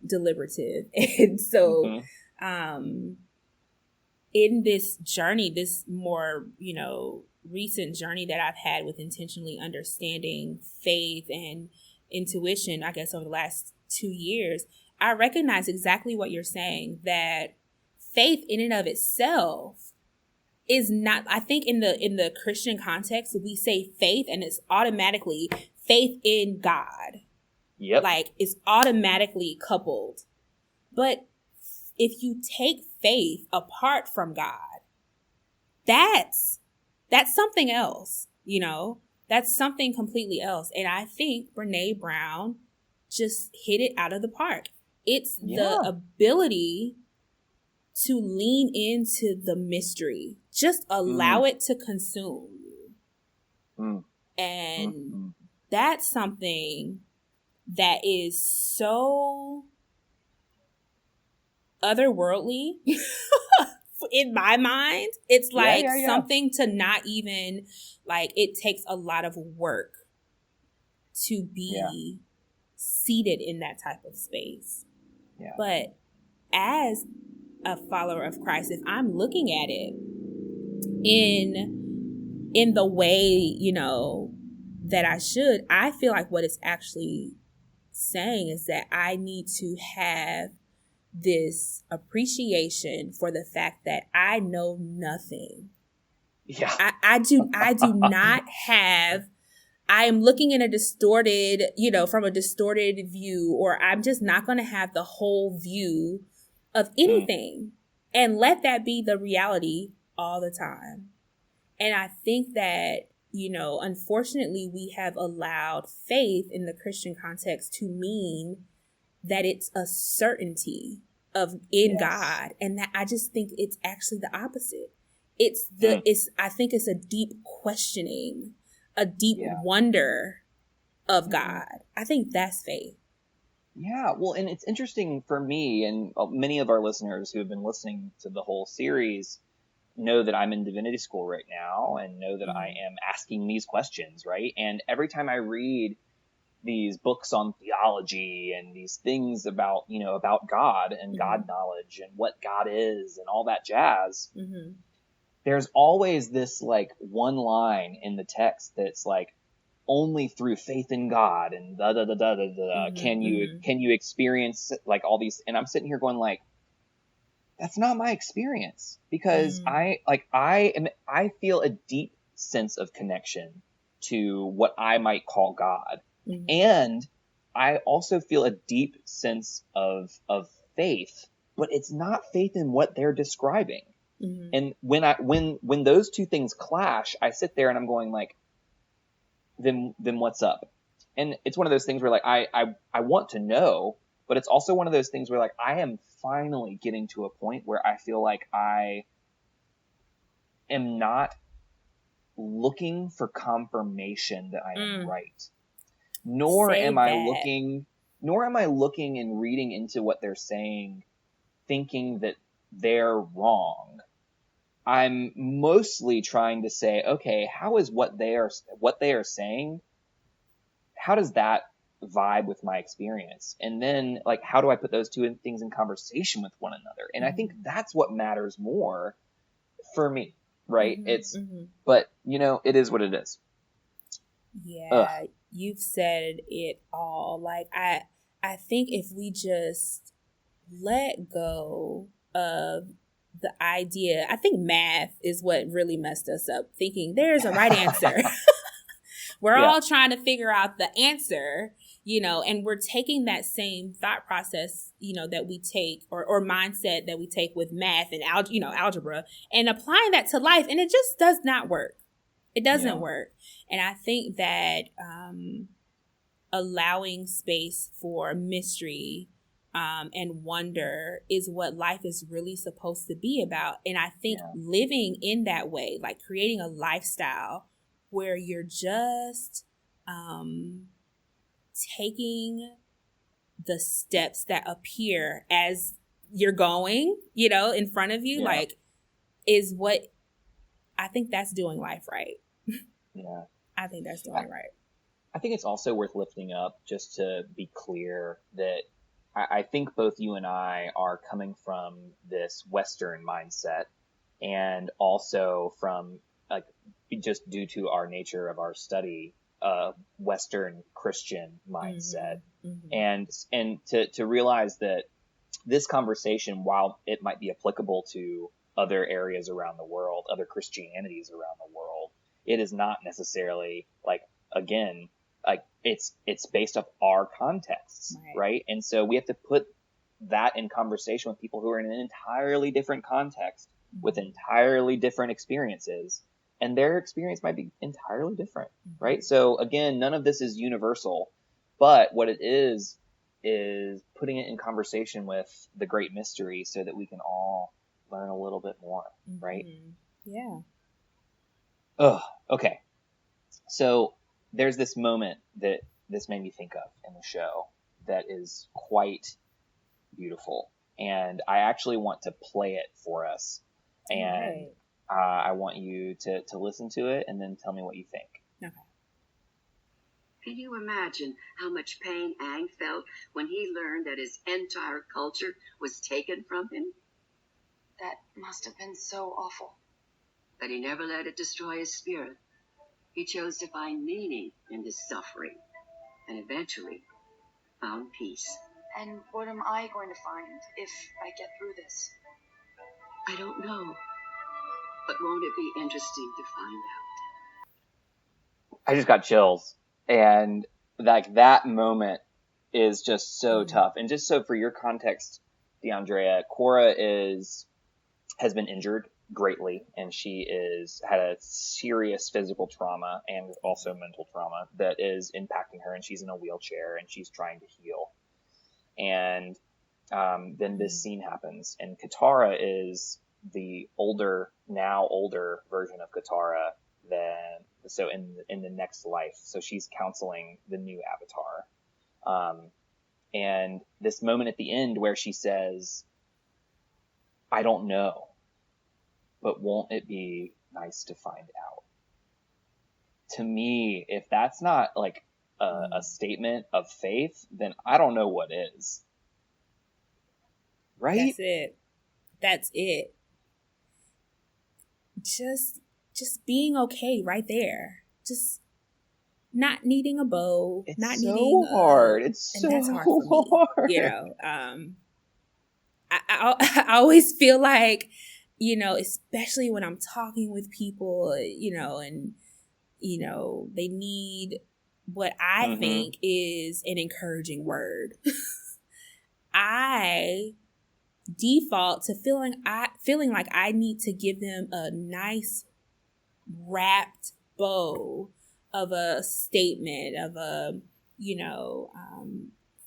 deliberative. And so um in this journey, this more, recent journey that I've had with intentionally understanding faith and intuition, I guess over the last 2 years, I recognize exactly what you're saying, that faith in and of itself is not, I think in the Christian context, we say faith and it's automatically faith in God. Yep. Like it's automatically coupled. But if you take faith apart from God, that's something else, That's something completely else. And I think Brene Brown just hit it out of the park. It's the ability to lean into the mystery. Just allow it to consume you. And that's something that is so otherworldly in my mind. It's like something to not even, like, it takes a lot of work to be seated in that type of space. Yeah. But as a follower of Christ, if I'm looking at it in the way, that I should, I feel like what it's actually saying is that I need to have this appreciation for the fact that I know nothing. Yeah. I do not have, I am looking in a distorted, from a distorted view, or I'm just not going to have the whole view of anything and let that be the reality all the time. And I think that, unfortunately, we have allowed faith in the Christian context to mean that it's a certainty in God. And that I just think it's actually the opposite. I think it's a deep questioning, a deep wonder of God. I think that's faith. Yeah, well, and it's interesting for me, and many of our listeners who have been listening to the whole series know that I'm in divinity school right now and know that I am asking these questions, right? And every time I read these books on theology and these things about, about God and God knowledge and what God is and all that jazz, there's always this like one line in the text that's like, only through faith in God and can you experience like all these, and I'm sitting here going like, that's not my experience, because I feel a deep sense of connection to what I might call God. And I also feel a deep sense of faith, but it's not faith in what they're describing. And when those two things clash, I sit there and I'm going like, then what's up? And it's one of those things where like I want to know, but it's also one of those things where like I am finally getting to a point where I feel like I am not looking for confirmation that I am right. Nor am I looking and reading into what they're saying thinking that they're wrong. I'm mostly trying to say, okay, how is what they are saying, how does that vibe with my experience? And then like, how do I put those two things in conversation with one another? And I think that's what matters more for me, right? But it is what it is. Yeah. You've said it all. Like I think if we just let go of the idea, I think math is what really messed us up, thinking there's a right answer. We're all trying to figure out the answer, and we're taking that same thought process, that we take or mindset that we take with math and algebra, and applying that to life. And it just does not work. It doesn't work. And I think that allowing space for mystery and wonder is what life is really supposed to be about. And I think living in that way, like creating a lifestyle where you're just taking the steps that appear as you're going, in front of you, like, is what I think that's doing life right. Yeah. I think that's doing it right. I think it's also worth lifting up, just to be clear, that I think both you and I are coming from this Western mindset, and also from, like, just due to our nature of our study, Western Christian mindset. Mm-hmm. And to realize that this conversation, while it might be applicable to other areas around the world, other Christianities around the world, it is not necessarily, like, again, like, it's based off our contexts, right? And so we have to put that in conversation with people who are in an entirely different context, with entirely different experiences, and their experience might be entirely different, right? So again, none of this is universal, but what it is putting it in conversation with the great mystery so that we can all learn a little bit more, right? Yeah. Oh, okay. So there's this moment that this made me think of in the show that is quite beautiful, and I actually want to play it for us, and I want you to listen to it and then tell me what you think. Okay. Can you imagine how much pain Aang felt when he learned that his entire culture was taken from him? That must have been so awful. But he never let it destroy his spirit. He chose to find meaning in his suffering, and eventually found peace. And what am I going to find if I get through this? I don't know. But won't it be interesting to find out? I just got chills. And like, that moment is just so tough. And just so for your context, DeAndrea, Korra has been injured greatly, and she had a serious physical trauma and also mental trauma that is impacting her, and she's in a wheelchair and she's trying to heal. And then this scene happens, and Katara is the older version of Katara in the next life. So she's counseling the new Avatar. And this moment at the end where she says, "I don't know, but won't it be nice to find out?" To me, if that's not like a statement of faith, then I don't know what is. Right? That's it. Just being okay right there. Just not needing a bow. It's not so needing hard. It's and so that's hard for me. I always feel like, especially when I'm talking with people, and they need what I think is an encouraging word. I default to feeling like I need to give them a nice wrapped bow of a statement of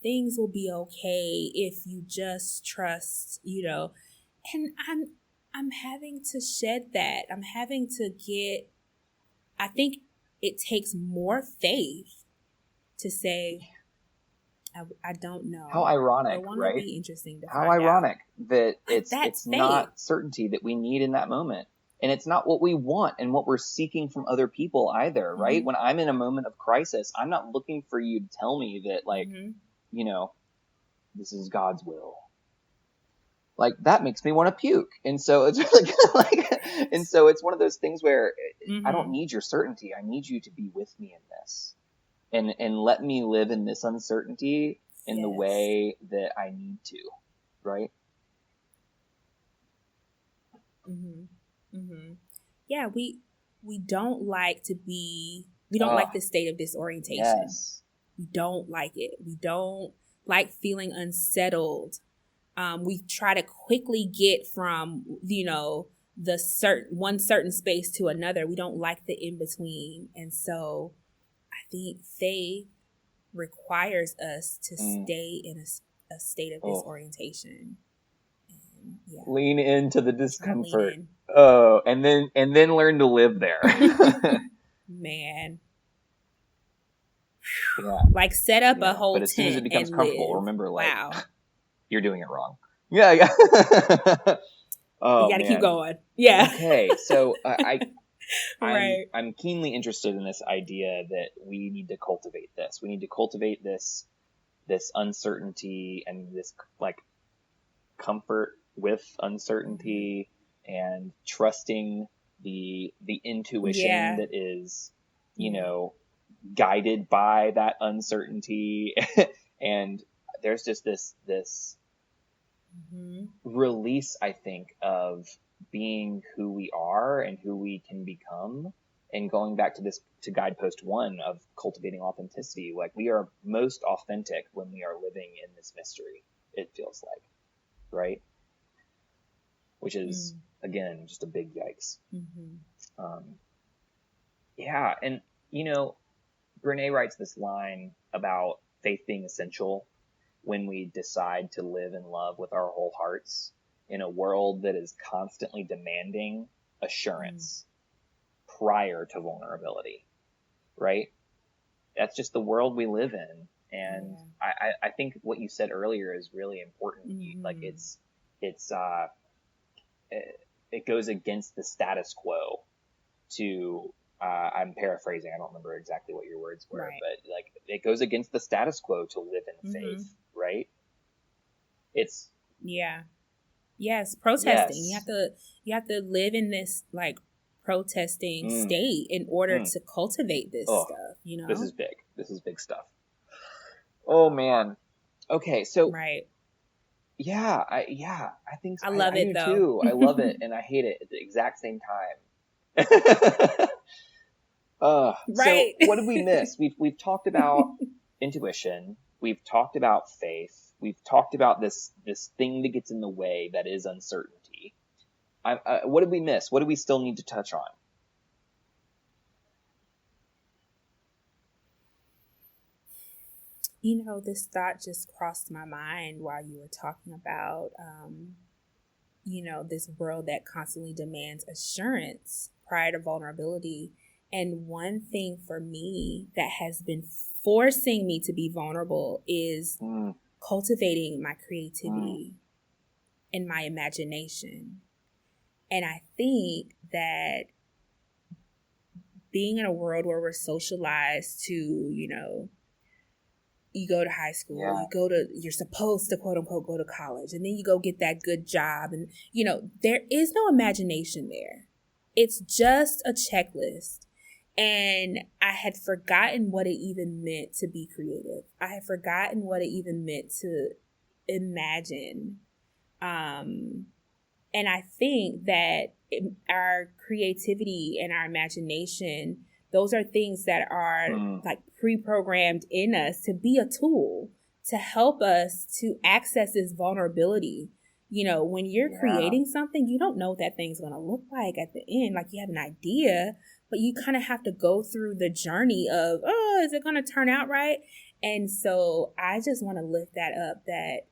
things will be okay if you just trust, and I'm having to shed that. I'm having to I think it takes more faith to say, I don't know. How ironic, I want right? to be interesting to How find ironic out. that it's faith. not certainty that we need in that moment. And it's not what we want and what we're seeking from other people either, right? When I'm in a moment of crisis, I'm not looking for you to tell me that, like, this is God's will. Like, that makes me want to puke. And so it's really and so it's one of those things where I don't need your certainty. I need you to be with me in this. And let me live in this uncertainty in the way that I need to, right? Yeah, we don't like to be. We don't like the state of disorientation. Yes. We don't like it. We don't like feeling unsettled. We try to quickly get from the one certain space to another. We don't like the in between, and so I think faith requires us to stay in a state of disorientation. And, yeah. Lean into the Lean discomfort. in. Oh, and then learn to live there. Man. Yeah. Like set up a whole But as soon as it tent becomes and comfortable, live. remember, like, Wow. you're doing it wrong. Yeah. Oh, You got to keep man. going. Yeah. Okay, so Right. I'm keenly interested in this idea that we need to cultivate this. We need to cultivate this uncertainty and this like comfort with uncertainty and trusting the intuition Yeah. that is, you know, guided by that uncertainty. And there's just this release, I think, of being who we are and who we can become. And going back to Guidepost 1 of cultivating authenticity, like we are most authentic when we are living in this mystery, it feels like, right? Which is, again, just a big yikes. Yeah, and, you know, Brene writes this line about faith being essential when we decide to live in love with our whole hearts in a world that is constantly demanding assurance prior to vulnerability, right? That's just the world we live in. And I think what you said earlier is really important. Like it goes against the status quo to, I'm paraphrasing, I don't remember exactly what your words were, but like it goes against the status quo to live in faith, right? It's yes, protesting. You have to live in this like protesting state in order to cultivate this stuff, you know? This is big. This is big stuff. Oh man. Okay, so I think I love it do though. Too. I love it and I hate it at the exact same time. Right. So what did we miss? We've talked about intuition. We've talked about faith. We've talked about this thing that gets in the way that is uncertainty. What did we miss? What do we still need to touch on? You know, this thought just crossed my mind while you were talking about, you know, this world that constantly demands assurance prior to vulnerability. And one thing for me that has been forcing me to be vulnerable is cultivating my creativity and my imagination. And I think that being in a world where we're socialized to, you know, you go to high school, you're supposed to quote unquote go to college, and then you go get that good job. And, you know, there is no imagination there. It's just a checklist. And I had forgotten what it even meant to be creative. I had forgotten what it even meant to imagine. And I think that our creativity and our imagination, those are things that are like pre-programmed in us to be a tool to help us to access this vulnerability. You know, when you're creating something, you don't know what that thing's going to look like at the end. Like you have an idea, but you kind of have to go through the journey of, oh, is it going to turn out right? And so I just want to lift that up, that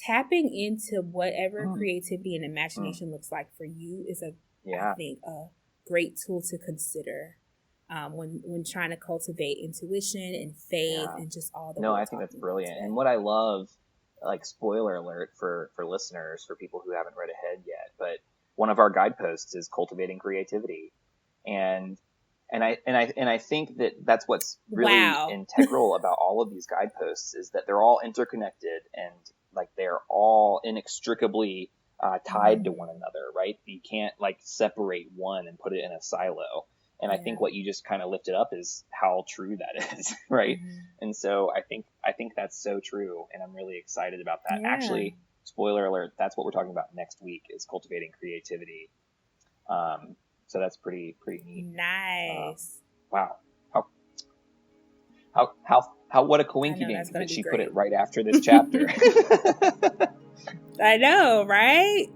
tapping into whatever creativity and imagination looks like for you is I think a great tool to consider when trying to cultivate intuition and faith and just all the. No, I think that's brilliant. And what I love, like spoiler alert for listeners, for people who haven't read ahead yet, but one of our guideposts is cultivating creativity, and I think that that's what's really integral about all of these guideposts is that they're all interconnected and like they're all inextricably tied to one another, right? You can't like separate one and put it in a silo. And I think what you just kind of lifted up is how true that is, right? And so I think that's so true, and I'm really excited about that. Actually, spoiler alert, that's what we're talking about next week is cultivating creativity. So that's pretty neat. Nice. Wow. How what a coincidence that she put it right after this chapter. I know, right?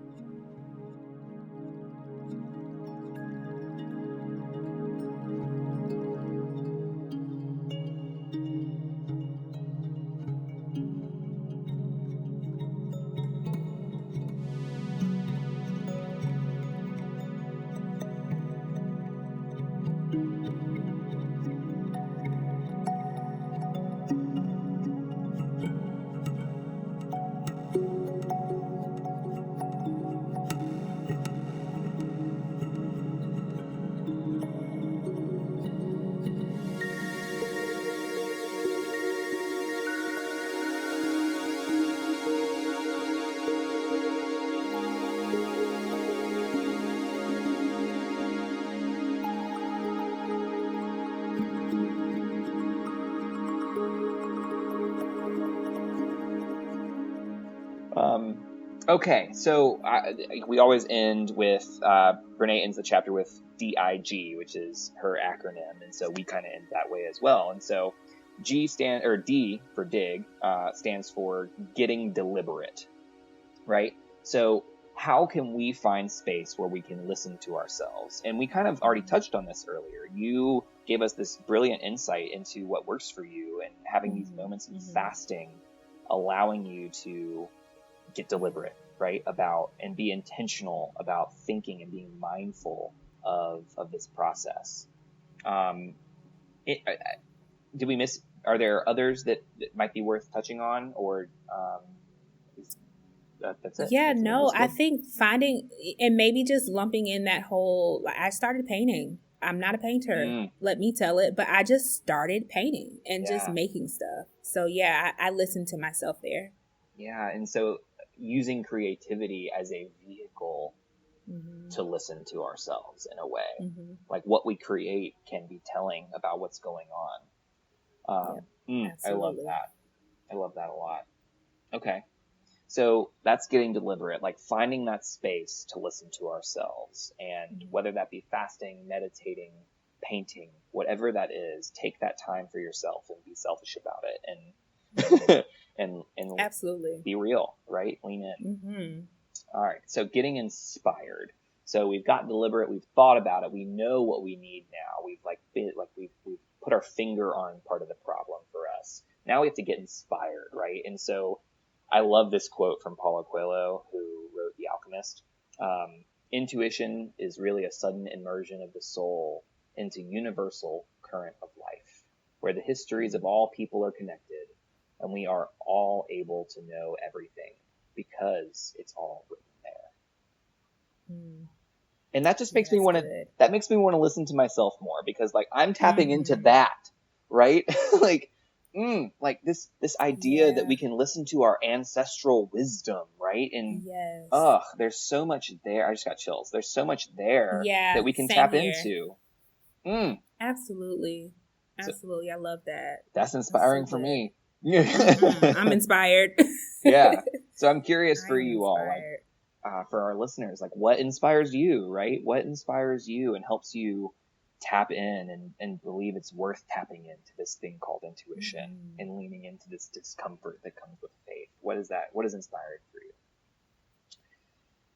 Okay, so we always end with, Brene ends the chapter with DIG, which is her acronym, and so we kind of end that way as well. And so D for dig, stands for getting deliberate, right? So how can we find space where we can listen to ourselves? And we kind of already touched on this earlier. You gave us this brilliant insight into what works for you, and having these moments of fasting, allowing you to get deliberate, right, about and be intentional about thinking and being mindful of this process. Did we miss? Are there others that might be worth touching on, or that's it? Yeah, That's it. no, That's I good. think finding and maybe just lumping in that whole, like, I started painting. I'm not a painter, let me tell it, but I just started painting and just Yeah. making stuff. So yeah, I listened to myself there. Yeah, and so using creativity as a vehicle to listen to ourselves in a way, like what we create can be telling about what's going on. I love Absolutely. that. I love that a lot. Okay. So that's getting deliberate, like finding that space to listen to ourselves, and whether that be fasting, meditating, painting, whatever that is, take that time for yourself and be selfish about it, and Absolutely. be real, right? Lean in. All right. So getting inspired. So we've got deliberate. We've thought about it. We know what we need now. We've we've put our finger on part of the problem for us. Now we have to get inspired, right? And so I love this quote from Paulo Coelho, who wrote The Alchemist. Intuition is really a sudden immersion of the soul into universal current of life, where the histories of all people are connected, and we are all able to know everything because it's all written there. And that just makes me want to listen to myself more, because like I'm tapping into that, right? like this idea that we can listen to our ancestral wisdom, right? And there's so much there. I just got chills. There's so much there that we can tap into. Absolutely. I love that. That's inspiring for me. I'm inspired. Yeah. So I'm curious for you all, like, for our listeners, like, what inspires you, right? What inspires you and helps you tap in and believe it's worth tapping into this thing called intuition and leaning into this discomfort that comes with faith? What is that? What is inspiring for you?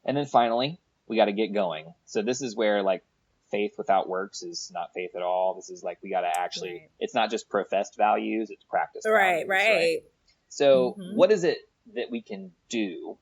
And then finally, we got to get going. So this is where, like, faith without works is not faith at all. This is like, we got to actually, it's not just professed values, it's practiced values. Right. So what is it that we can do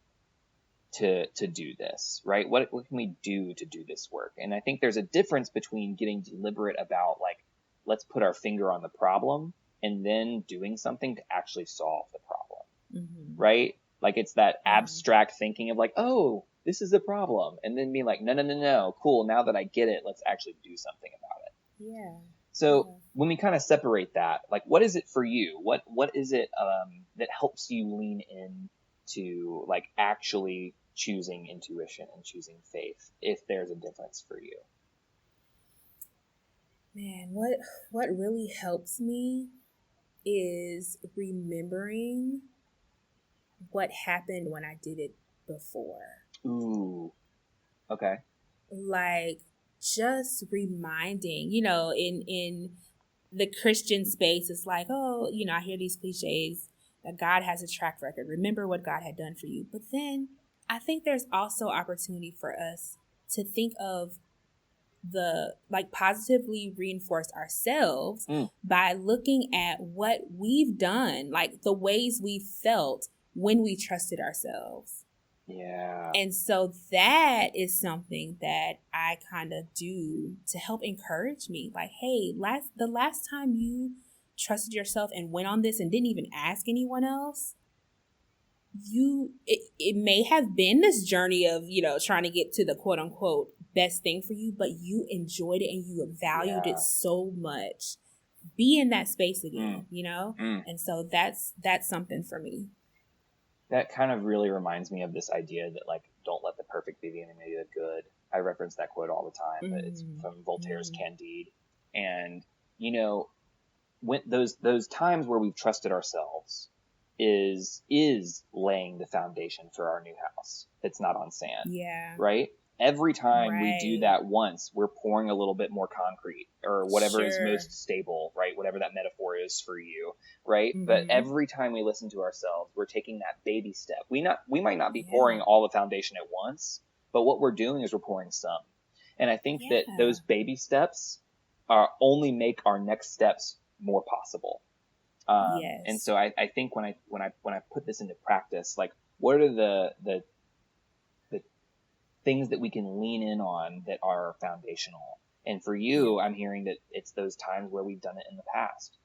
to do this, right? What can we do to do this work? And I think there's a difference between getting deliberate about, like, let's put our finger on the problem, and then doing something to actually solve the problem, right? Like, it's that abstract thinking of like, oh, this is the problem, and then being like, no, cool, now that I get it, let's actually do something about it. Yeah. So when we kind of separate that, like, what is it for you? What is it that helps you lean in to, like, actually choosing intuition and choosing faith, if there's a difference for you? Man, what really helps me is remembering what happened when I did it before. Ooh. Okay. Like, just reminding, in the Christian space, it's like, oh, I hear these cliches that God has a track record. Remember what God had done for you. But then I think there's also opportunity for us to think of positively reinforce ourselves by looking at what we've done, like the ways we felt when we trusted ourselves. Yeah. And so that is something that I kind of do to help encourage me. Like, hey, the last time you trusted yourself and went on this and didn't even ask anyone else, it may have been this journey of, trying to get to the quote unquote best thing for you, but you enjoyed it and you valued it so much. Be in that space again, And so that's something for me. That kind of really reminds me of this idea that, like, don't let the perfect be the enemy of the good. I reference that quote all the time, but it's from Voltaire's Candide. And, when those times where we've trusted ourselves, is laying the foundation for our new house. It's not on sand. Yeah. Right? Every time we do Right. that once, we're pouring a little bit more concrete or whatever is Sure. most stable, right? Whatever that metaphor is for you, right? But Mhm. every time we listen to ourselves, we're taking that baby step. We might not be Yeah. pouring all the foundation at once, but what we're doing is we're pouring some. And I think that Yeah. those baby steps only make our next steps more possible. Yes. And so I think when I put this into practice, like what are the things that we can lean in on that are foundational? And for you, I'm hearing that it's those times where we've done it in the past,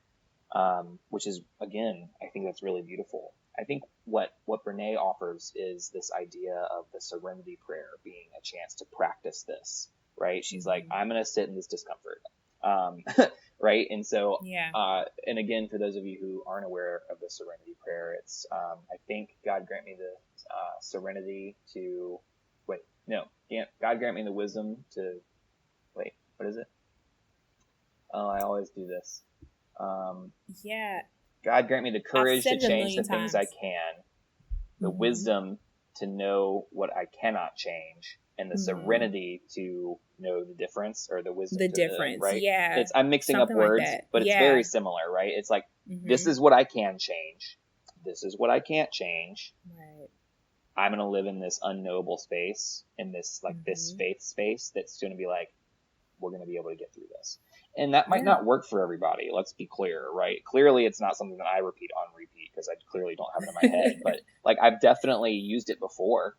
which is, again, I think that's really beautiful. I think what Brene offers is this idea of the serenity prayer being a chance to practice this, right? She's like, I'm going to sit in this discomfort. Right? And so, Yeah. and again, for those of you who aren't aware of the serenity prayer, it's, I think, God grant me the serenity to, God grant me the wisdom to, what is it? Oh, I always do this. Yeah. God grant me the I've courage to said it a change the million things I times. can, the Mhm. wisdom to know what I cannot change, and the Mhm. serenity to know the difference, or the wisdom The to difference. right? Yeah. I'm mixing up Something like words, that. but it's Yeah. very similar, right? It's like, this Mhm. is what I can change. This is what I can't change. Right. I'm going to live in this unknowable space, in this, like, this Mhm. faith space that's going to be like, we're going to be able to get through this. And that might Yeah. not work for everybody. Let's be clear, right? Clearly, it's not something that I repeat on repeat because I clearly don't have it in my head. But like, I've definitely used it before,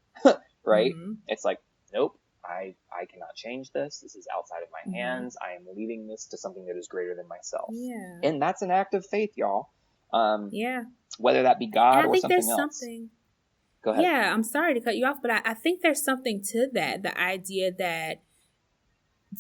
right? Mhm. It's like, nope, I cannot change this. This is outside of my Mhm. hands. I am leaving this to something that is greater than myself. Yeah. And that's an act of faith, y'all. Yeah. Whether that be And God I or think something there's else. something. Go ahead. Yeah, I'm sorry to cut you off, but I think there's something to that. The idea that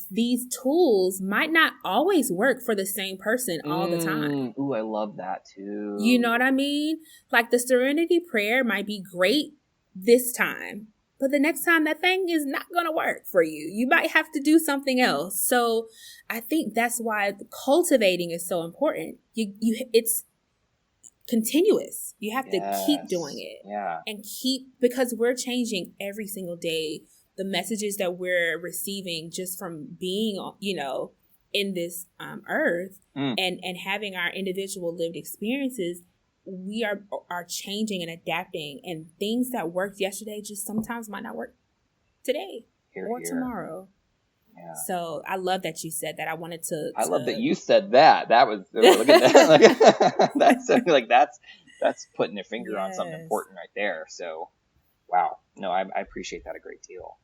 these tools might not always work for the same person all the time. Ooh, I love that too. You know what I mean? Like the serenity prayer might be great this time, but the next time that thing is not going to work for you. You might have to do something else. So I think that's why cultivating is so important. It's continuous. You have to keep doing it. Yeah. And because we're changing every single day. The messages that we're receiving just from being, in this earth and having our individual lived experiences, we are changing and adapting, and things that worked yesterday just sometimes might not work today or tomorrow. Yeah. So I love that you said that. I wanted to. I love that you said that. That was, look at that. Like, that's putting a finger on something important right there. So, wow. No, I appreciate that a great deal.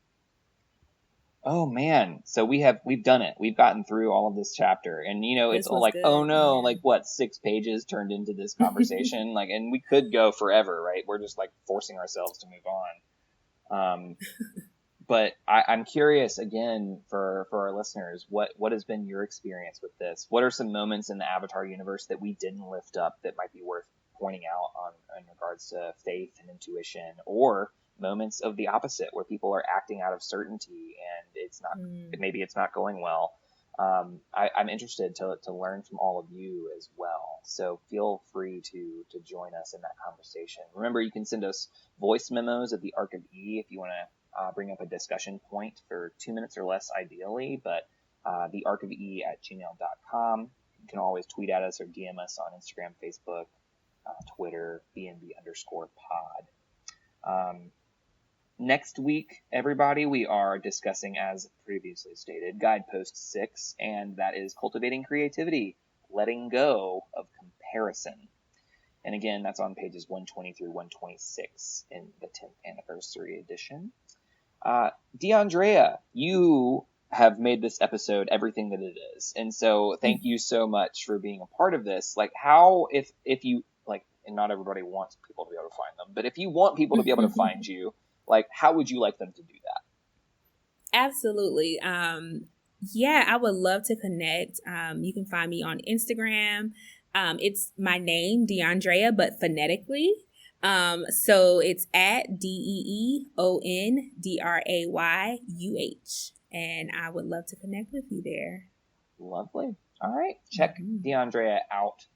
Oh man. So we've done it. We've gotten through all of this chapter, and it's all like, good. oh no, Yeah. like what, 6 pages turned into this conversation? Like, and we could go forever, right? We're just like forcing ourselves to move on. But I'm curious again for our listeners, what has been your experience with this? What are some moments in the Avatar universe that we didn't lift up that might be worth pointing out in regards to faith and intuition, or moments of the opposite where people are acting out of certainty and it's not, maybe it's not going well? I'm interested to learn from all of you as well. So feel free to join us in that conversation. Remember, you can send us voice memos at the Ark of E if you want to bring up a discussion point for 2 minutes or less, ideally, but thearkofe@gmail.com. You can always tweet at us or DM us on Instagram, Facebook, Twitter, BNB_pod. Next week, everybody, we are discussing, as previously stated, Guidepost 6, and that is Cultivating Creativity, Letting Go of Comparison. And again, that's on pages 120 through 126 in the 10th anniversary edition. DeAndrea, you have made this episode everything that it is. And so thank you so much for being a part of this. Like, how, if you, like, and not everybody wants people to be able to find them, but if you want people to be able to find you, like, how would you like them to do that? Absolutely. Yeah, I would love to connect. You can find me on Instagram. It's my name, DeAndrea, but phonetically. So it's at DeonDrayyuh. And I would love to connect with you there. Lovely. All right. Check DeAndrea out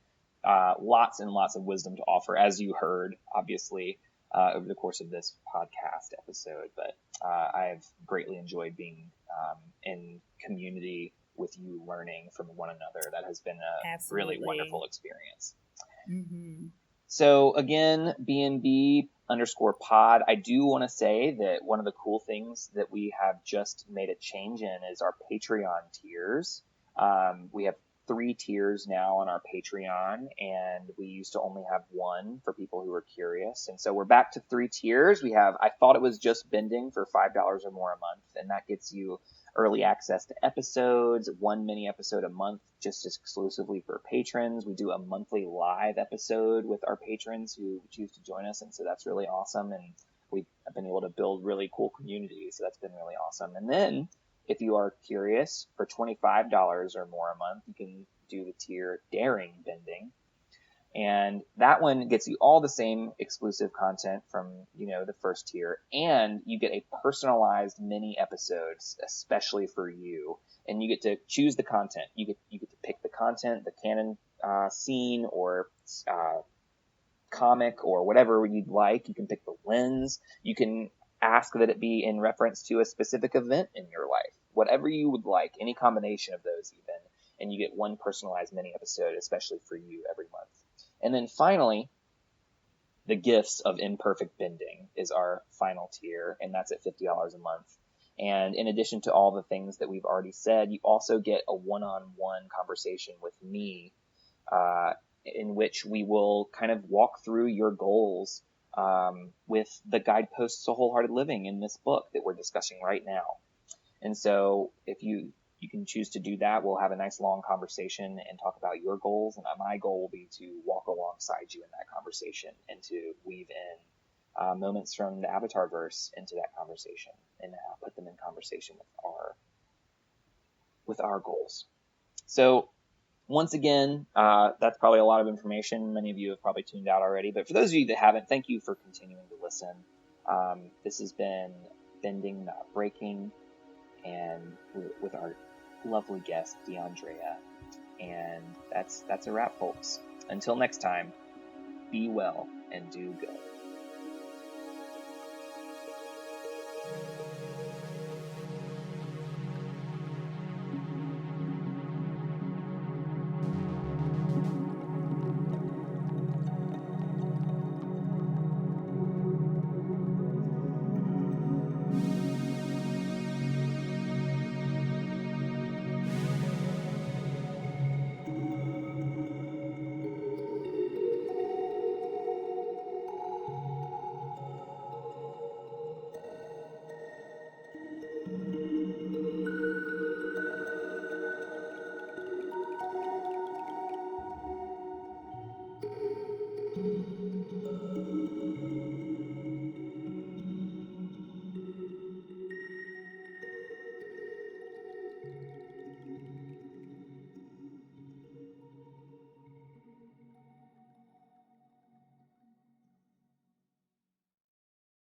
lots and lots of wisdom to offer, as you heard, obviously, over the course of this podcast episode. But I've greatly enjoyed being in community with you, learning from one another. That has been a Absolutely. really wonderful experience. Mm-hmm. So again, BNB_pod. I do want to say that one of the cool things that we have just made a change in is our Patreon tiers. We have 3 tiers now on our Patreon, and we used to only have 1 for people who were curious. And so we're back to 3 tiers. We have, I thought it was just bending for $5 or more a month, and that gets you early access to episodes, 1 mini episode a month, just exclusively for patrons. We do a monthly live episode with our patrons who choose to join us, and so that's really awesome. And we've been able to build really cool communities, so that's been really awesome. And then, if you are curious, for $25 or more a month, you can do the tier Daring Bending. And that one gets you all the same exclusive content from, the first tier. And you get a personalized mini episodes, especially for you. And you get to choose the content. You get to pick the content, the canon scene or comic or whatever you'd like. You can pick the lens. You can ask that it be in reference to a specific event in your life. Whatever you would like, any combination of those even. And you get one personalized mini episode, especially for you, every month. And then finally, the Gifts of Imperfect Bending is our final tier, and that's at $50 a month. And in addition to all the things that we've already said, you also get a one-on-one conversation with me, in which we will kind of walk through your goals with the Guideposts to Wholehearted Living in this book that we're discussing right now. And so if you can choose to do that. We'll have a nice long conversation and talk about your goals. And my goal will be to walk alongside you in that conversation and to weave in moments from the Avatar verse into that conversation and put them in conversation with our goals. So once again, that's probably a lot of information. Many of you have probably tuned out already, but for those of you that haven't, thank you for continuing to listen. This has been Bending, Not Breaking, and with our lovely guest, DeAndrea. And that's a wrap, folks. Until next time, be well and do good.